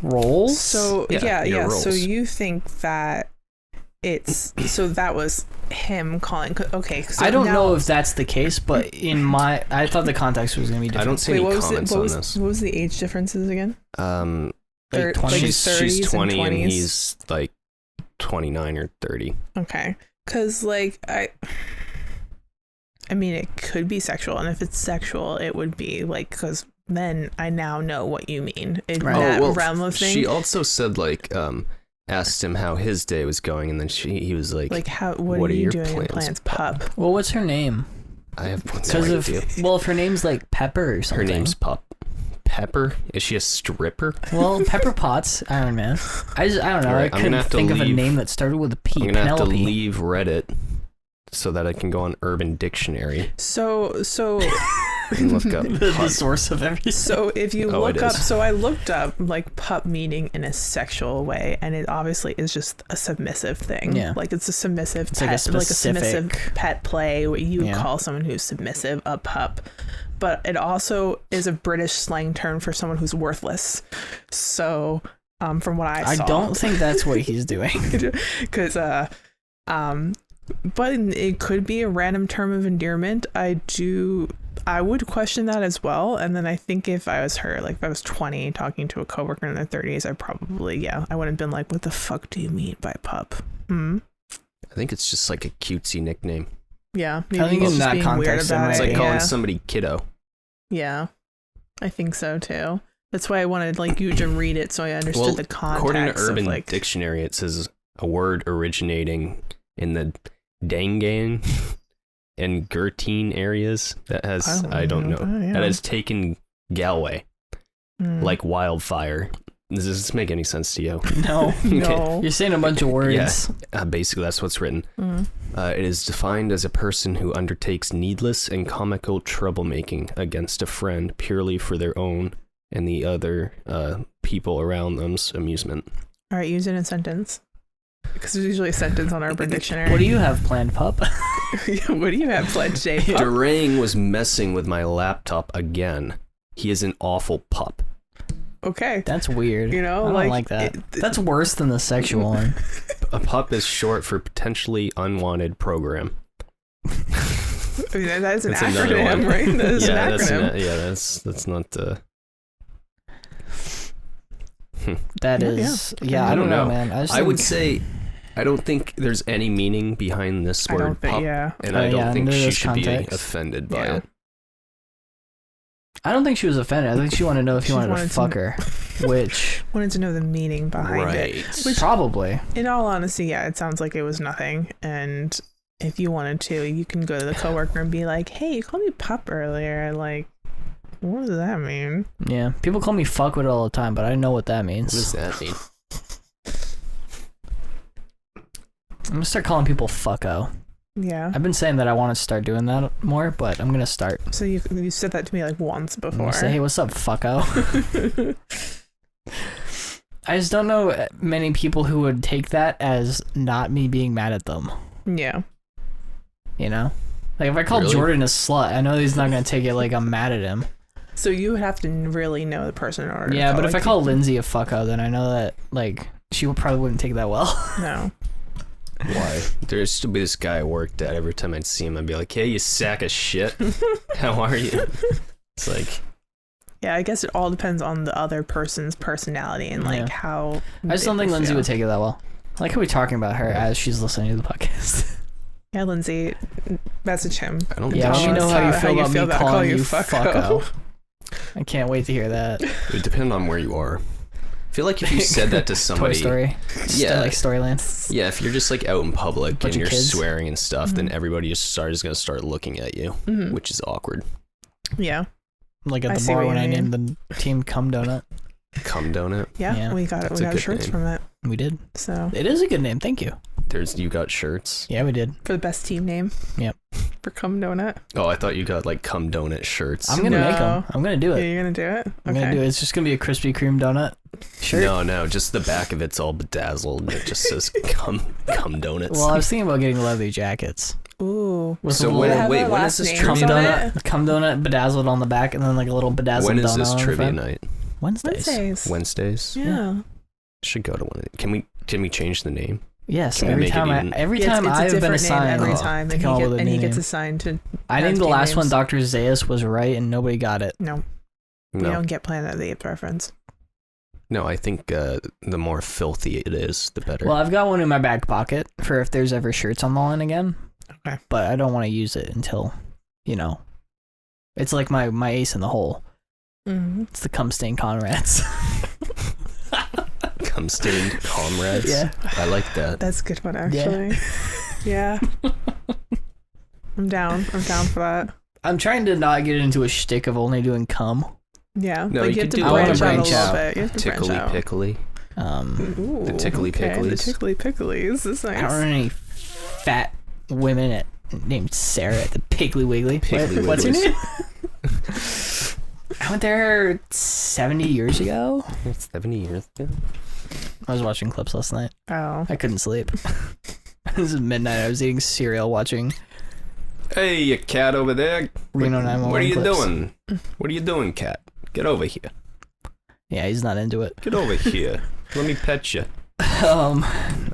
roles. So yeah. Roles. So you think that so that was him calling? Okay, so I don't know if that's the case, but I thought the context was gonna be different. I don't see any comments on this. What was the age differences again? Like 20s? She's 20 and he's like 29 or 30. Okay. Because, like, I mean, it could be sexual, and if it's sexual, it would be, like, because then I now know what you mean. In that realm of things. She also said, like, asked him how his day was going, and then he was like, what are you doing in plans, pup? Well, what's her name? I have no idea. Well, if her name's, like, Pepper or something. Her name's Pup. Pepper? Is she a stripper? Well, Pepper Potts, Iron Man. I don't know. Right, I couldn't think of a name that started with a P. I'm gonna have to leave Reddit so that I can go on Urban Dictionary. So and look up the source of everything. So if you look up, so I looked up like pup meaning in a sexual way, and it obviously is just a submissive thing. Yeah, like it's a submissive pet, like a submissive pet play where you call someone who's submissive a pup. But it also is a British slang term for someone who's worthless. So, from what I saw, I don't think that's what he's doing. Because, but it could be a random term of endearment. I would question that as well. And then I think if I was her, like if I was 20 talking to a coworker in their 30s, I probably, I wouldn't have been like, what the fuck do you mean by pup? I think it's just like a cutesy nickname. Yeah, I think in that context, it's like calling somebody kiddo. Yeah, I think so too. That's why I wanted like you to read it so I understood the context. According to Urban Dictionary, it says a word originating in the Dangang and Gurteen areas that has that has taken Galway like wildfire. Does this make any sense to you? No. No. You're saying a bunch of words. Yeah, basically that's what's written. It is defined as a person who undertakes needless and comical troublemaking against a friend purely for their own and the other people around them's amusement. All right, use it in a sentence. Because there's usually a sentence on Urban Dictionary. What do you have planned, pup? What do you have planned today, pup? Durang was messing with my laptop again. He is an awful pup. Okay. That's weird. You know, I don't like that. That's worse than the sexual one. A pup is short for potentially unwanted program. I mean, that is an acronym, right? That is an acronym. That's not the... That is... Yeah, I don't know, man. I would say... I don't think there's any meaning behind this word pup. And I don't think she should be offended by it. I don't think she was offended. I think she wanted to know if he wanted to fuck her, which... Wanted to know the meaning behind it. Which, probably. In all honesty, it sounds like it was nothing. And if you wanted to, you can go to the coworker and be like, hey, you called me pup earlier. Like, what does that mean? Yeah. People call me fuckwit all the time, but I know what that means. What does that mean? I'm going to start calling people fucko. Yeah. I've been saying that I want to start doing that more, but I'm going to start. So you said that to me like once before. Say, hey, what's up, fucko? I just don't know many people who would take that as not me being mad at them. Yeah. You know? Like, if I call Jordan a slut, I know he's not going to take it like I'm mad at him. So you would have to really know the person in order to but if I call Lindsay a fucko, then I know that, like, she probably wouldn't take that well. No. Why? There used to be this guy I worked at. Every time I'd see him, I'd be like, hey, you sack of shit. How are you? It's like... Yeah, I guess it all depends on the other person's personality and, like, how... I just don't think Lindsay would take it that well. I like how we're talking about her as she's listening to the podcast. Yeah, Lindsay, message him. I don't let me know how you feel about me calling you fucko. I can't wait to hear that. It would depend on where you are. I feel like if you said that to somebody, Toy Story, yeah, like Storyland. Yeah, if you're just like out in public and you're kids. swearing and stuff, then everybody is gonna start looking at you, which is awkward. Yeah. Like at the bar when I named the team Cum Donut. Cum Donut. Yeah, we got it. We got shirts from it. We did. So it is a good name. Thank you. You got shirts. Yeah, we did. For the best team name. Yep. For Cum Donut. Oh, I thought you got like Cum Donut shirts. I'm gonna make them. I'm gonna do it. Yeah, you're gonna do it. I'm gonna do it. It's just gonna be a Krispy Kreme donut shirt. No, just the back of it's all bedazzled and it just says Cum Donuts. Well, I was thinking about getting leather jackets. Ooh. So when is this trivia night? Cum Donut bedazzled on the back and then like a little bedazzled donut. When is donut this trivia night? Wednesdays. Yeah. Should go to one of it. Can we change the name? Yes, every time I've been assigned, every time, and he gets assigned to. I think the last one, Dr. Zaius, was right, and nobody got it. No, we don't get Planet of the Apes reference. No, I think the more filthy it is, the better. Well, I've got one in my back pocket for if there's ever shirts on the line again. Okay, but I don't want to use it until, it's like my ace in the hole. Mm-hmm. It's the cum stained Conrads. Cum-stained comrades. Yeah, I like that. That's a good one, actually. Yeah. I'm down for that. I'm trying to not get into a shtick of only doing cum. Yeah. No, you have to branch out a little bit. You have to tickly pickly. Ooh, the tickly picklies. The tickly picklies. This is nice. I don't know any fat women named Sarah at the Piggly Wiggly. What's her name? I went there 70 years ago. 70 years ago? I was watching clips last night. Oh. I couldn't sleep. It was midnight. I was eating cereal watching. Hey, you cat over there. Reno 911 What are you clips. doing? What are you doing, cat? Get over here. Yeah, he's not into it. Get over here. Let me pet you. I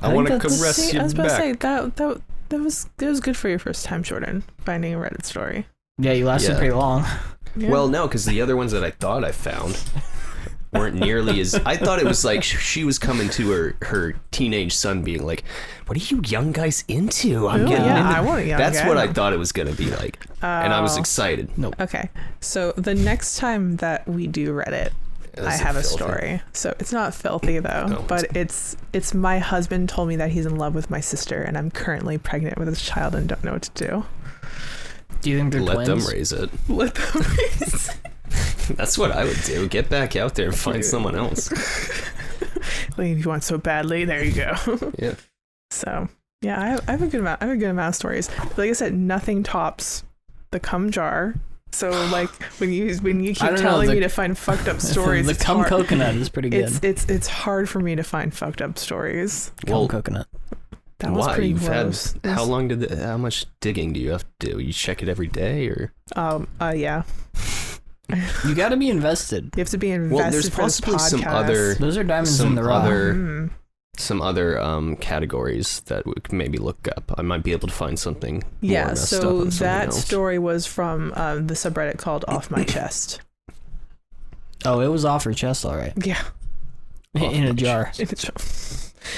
want to caress your back. I was about to say, that was good for your first time, Jordan, finding a Reddit story. Yeah, you lasted pretty long. Yeah. Well, no, because the other ones that I thought I found weren't nearly as... I thought it was like she was coming to her teenage son being like, what are you young guys into? I'm getting into... I want a young That's guy. what I thought it was going to be like. And I was excited. Nope. Okay, so the next time that we do Reddit, I have a story. So it's not filthy though, but it's my husband told me that he's in love with my sister and I'm currently pregnant with his child and don't know what to do. Do you think they're Let twins? them raise it. Let them raise it. That's what I would do. Get back out there and find someone else. Like, if you want so badly, there you go. Yeah. So yeah, I have a good amount. I have a good amount of stories. But like I said, nothing tops the cum jar. So like when you keep telling me to find fucked up stories, the cum coconut is pretty good. It's hard for me to find fucked up stories. Cum coconut. That was pretty gross. How much digging do you have to do? You check it every day or? Yeah. You got to be invested. You have to be invested. Well, there's possibly some other. Those are diamonds in the rough. Some other categories that we could maybe look up. I might be able to find something. Yeah. So that story was from the subreddit called Off My Chest. Oh, it was off her chest, all right. Yeah. In a jar.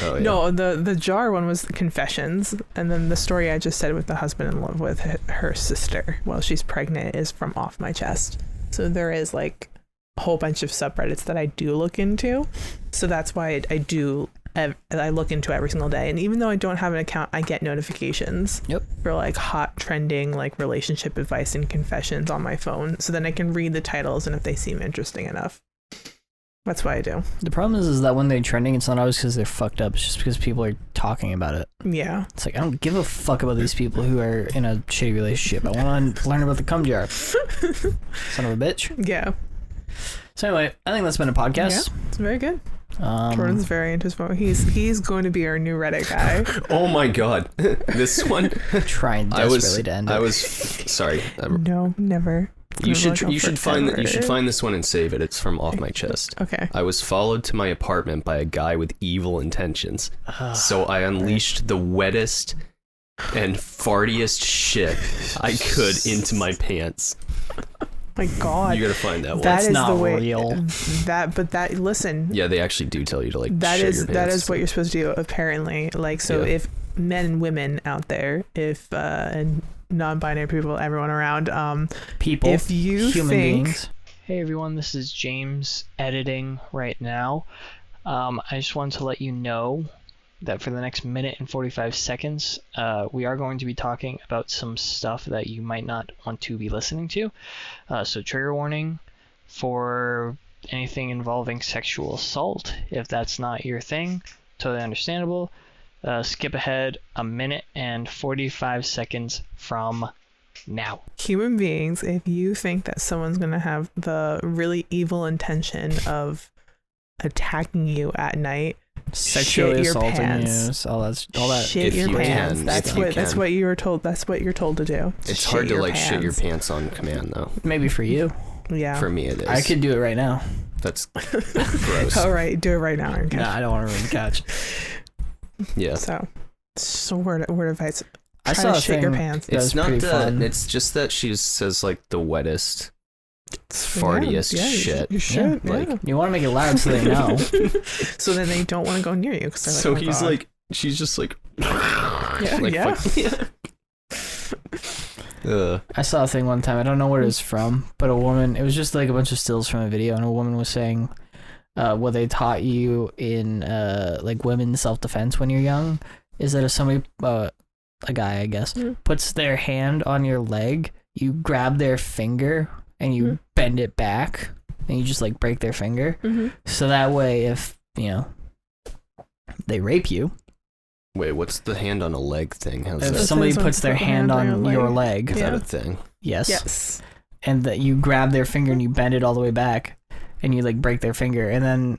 Oh, yeah. No, the jar one was confessions, and then the story I just said with the husband in love with her sister while she's pregnant is from Off My Chest. So there is like a whole bunch of subreddits that I do look into. So that's why I look into every single day. And even though I don't have an account, I get notifications for like hot trending like relationship advice and confessions on my phone. So then I can read the titles and if they seem interesting enough. That's what I do. The problem is that when they're trending, it's not always because they're fucked up. It's just because people are talking about it. Yeah. It's like, I don't give a fuck about these people who are in a shitty relationship. I want to learn about the cum jar. Son of a bitch. Yeah. So anyway, I think that's been a podcast. Yeah, it's very good. Jordan's very into his phone. He's going to be our new Reddit guy. Oh my god. This one. Trying desperately to end it. Sorry. No, never. You should find this one and save it. It's from Off My Chest. Okay. I was followed to my apartment by a guy with evil intentions. So I unleashed the wettest and fartiest shit I could into my pants. My god. You gotta find that one. That is not the way real. Listen. Yeah, they actually do tell you to like that shit is your pants. That is what you're supposed to do apparently. Like so if men and women out there, if and non-binary people, everyone around, people, if you human think beings. Hey everyone, this is James editing right now. I just wanted to let you know that for the next minute and 45 seconds, we are going to be talking about some stuff that you might not want to be listening to. So trigger warning for anything involving sexual assault. If that's not your thing, totally understandable. Skip ahead a minute and 45 seconds from now. Human beings, if you think that someone's going to have the really evil intention of attacking you at night, sexually assaulting you, all that. Shit your pants. That's what you were told. That's what you're told to do. It's hard to shit your pants on command, though. Maybe for you. Yeah. For me, it is. I could do it right now. That's gross. All right, do it right now. No, I don't want to ruin the couch. Yeah. So word advice. I saw to shit your pants. It's not that. It's just that she says the wettest, fartiest shit. You should. Yeah. You want to make it loud so they know. So then they don't want to go near you. So he's she's just yeah. I saw a thing one time. I don't know where it was from, but a woman. It was just a bunch of stills from a video, and a woman was saying, what they taught you in women's self-defense when you're young is that if somebody, a guy I guess, puts their hand on your leg, you grab their finger and you bend it back, and you just break their finger. So that way, if they rape you. Wait, what's the hand on a leg thing? How's if that? somebody puts their hand on your leg. Is that a thing? Yes. And that you grab their finger and you bend it all the way back, and you break their finger, and then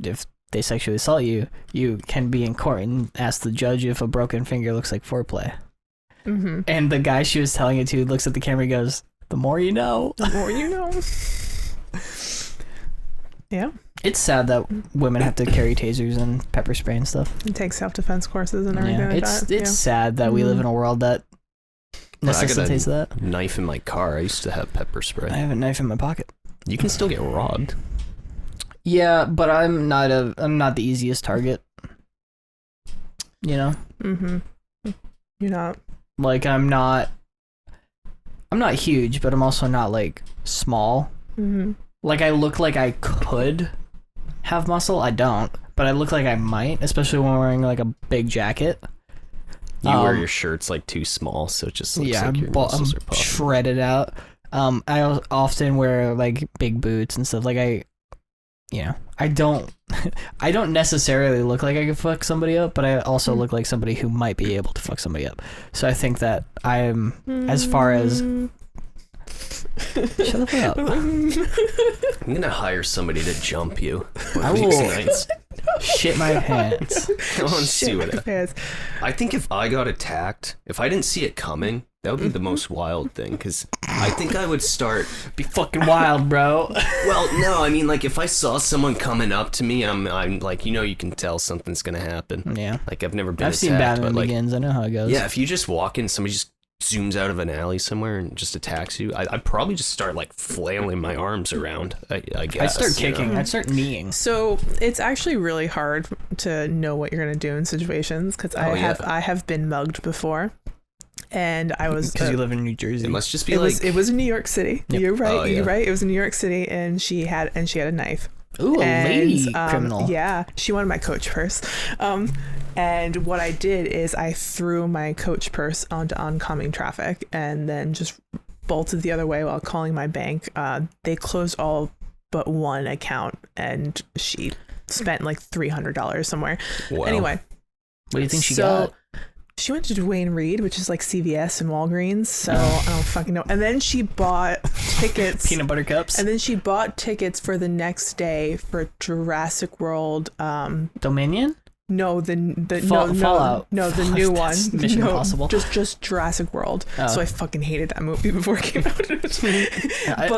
if they sexually assault you, you can be in court and ask the judge if a broken finger looks like foreplay. And the guy she was telling it to looks at the camera and goes, "The more you know." The more you know. Yeah. It's sad that women have to carry tasers and pepper spray and stuff. And take self-defense courses and everything like that. It's sad that we live in a world that necessitates that. I got a knife in my car. I used to have pepper spray. I have a knife in my pocket. You can still get robbed. Yeah, but I'm not the easiest target. You know? You're not. I'm not huge, but I'm also not small. I look like I could have muscle. I don't, but I look like I might, especially when wearing a big jacket. You wear your shirts too small, so it just looks like your muscles are puffed. Shredded out. I often wear big boots and stuff. I don't I don't necessarily look like I could fuck somebody up, but I also look like somebody who might be able to fuck somebody up. So I think that I'm as far as shut the fuck up. I'm gonna hire somebody to jump you. I will shit my pants. Come on, see what happens. I think if I got attacked, if I didn't see it coming, that would be the most wild thing, because I think I would start... Be fucking wild, bro. Well, no, I mean, if I saw someone coming up to me, I'm you can tell something's gonna happen. Yeah. I've never been I've attacked, seen Batman but Begins, I know how it goes. Yeah, if you just walk in, somebody just zooms out of an alley somewhere and just attacks you, I'd probably just start flailing my arms around, I guess. I'd start kicking, I'd start kneeing. So it's actually really hard to know what you're gonna do in situations, because I have been mugged before. And I was because you live in New Jersey. It must just be it was in New York City. Yep. You're right. Oh, yeah. You're right. It was in New York City, and she had a knife. Ooh, a lady criminal. Yeah, she wanted my Coach purse. And what I did is I threw my Coach purse onto oncoming traffic, and then just bolted the other way while calling my bank. They closed all but one account, and she spent $300 somewhere. Wow. Anyway, what do you think she got? She went to Duane Reade, which is CVS and Walgreens, so I don't fucking know. And then she bought tickets. Peanut butter cups. And then she bought tickets for the next day for Jurassic World. Dominion? No, Fallout. No, the new one. Mission Impossible. Just Jurassic World. Oh. So I fucking hated that movie before it came out.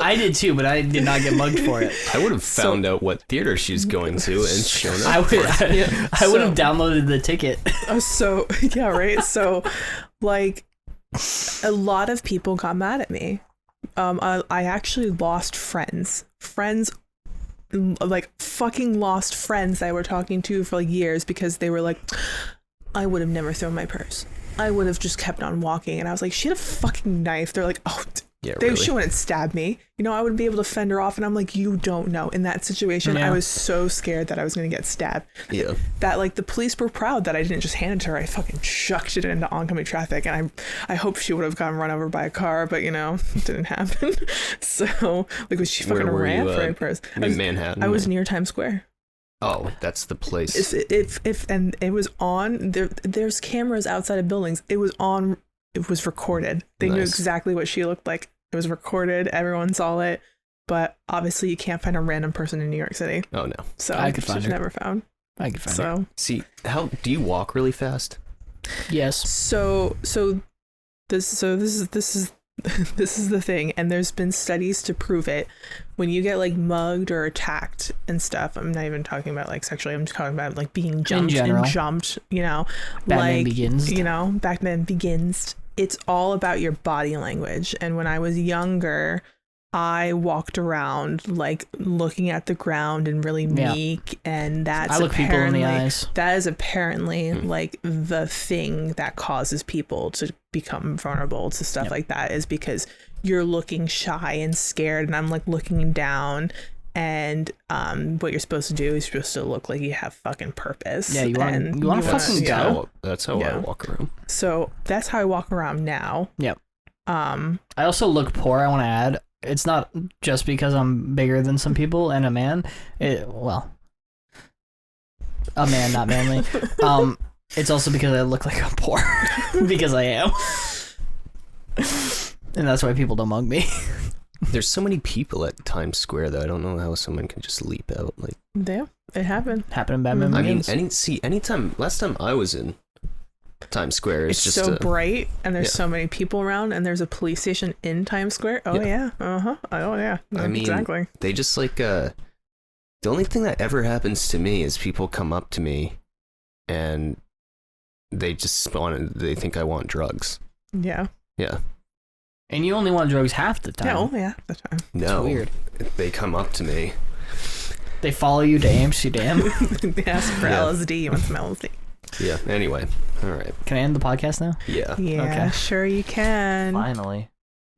I did too, but I did not get mugged for it. I would have found out what theater she's going to and shown up. I would have downloaded the ticket. So yeah, right. So a lot of people got mad at me. I actually lost friends. Fucking lost friends that I were talking to for years, because they were I would have never thrown my purse. I would have just kept on walking. And I was like, she had a fucking knife. They're like, oh, Yeah, really. She wouldn't stab me. You know, I wouldn't be able to fend her off. And I'm like, you don't know. In that situation, I was so scared that I was going to get stabbed. Yeah. That, like, the police were proud that I didn't just hand it to her. I fucking chucked it into oncoming traffic. And I hope she would have gotten run over by a car, but, you know, it didn't happen. So, like, was she fucking ran for a person? In Manhattan? I was near Times Square. Oh, that's the place. And it was on, there's cameras outside of buildings. It was recorded. They knew exactly what she looked like. It was recorded. Everyone saw it. But obviously you can't find a random person in New York City. Oh, no. So I could find her. Never found. I could find her. See, how do you walk really fast? Yes. So this is this is the thing, and there's been studies to prove it. When you get like mugged or attacked and stuff, I'm not even talking about like sexually, I'm just talking about like being jumped, you know, Batman Begins. You know, Batman Begins. It's all about your body language. And when I was younger, I walked around like looking at the ground and really meek, and that's I look people in the eyes. That is apparently like the thing that causes people to become vulnerable to stuff like that, is because you're looking shy and scared, and I'm like looking down, and what you're supposed to do is you're supposed to look like you have fucking purpose. Yeah, you want to fucking go. That's how I walk around. So that's how I walk around now. Yep. I also look poor, I want to add. It's not just because I'm bigger than some people and a man. A man, not manly. It's also because I look like I'm poor. Because I am. And that's why people don't mug me. There's so many people at Times Square that I don't know how someone can just leap out. Like, yeah, it happened. Happened in Batman Begins. I mean, anytime, last time I was in Times Square, it's just so bright, and there's so many people around, and there's a police station in Times Square. Oh yeah. Oh yeah. I mean, exactly. They just like the only thing that ever happens to me is people come up to me and they think I want drugs. Yeah. Yeah. And you only want drugs half the time. Yeah, that's fine. No. It's weird. They come up to me. They follow you to Amsterdam. They ask for LSD. You want some LSD? Yeah, anyway. All right. Can I end the podcast now? Yeah. Yeah, okay. Sure you can. Finally.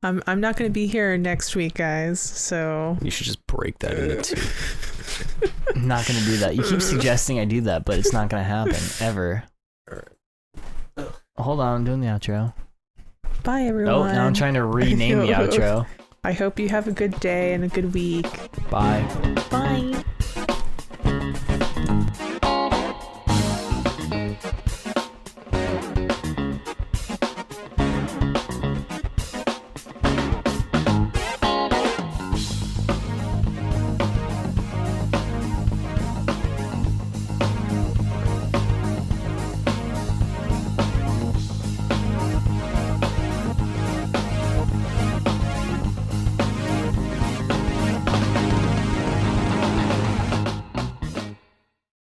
I'm not going to be here next week, guys, so... You should just break that into two. I'm not going to do that. You keep suggesting I do that, but it's not going to happen, ever. All right. Hold on, I'm doing the outro. Bye, everyone. Oh, now I'm trying to rename the outro. I hope you have a good day and a good week. Bye. Bye.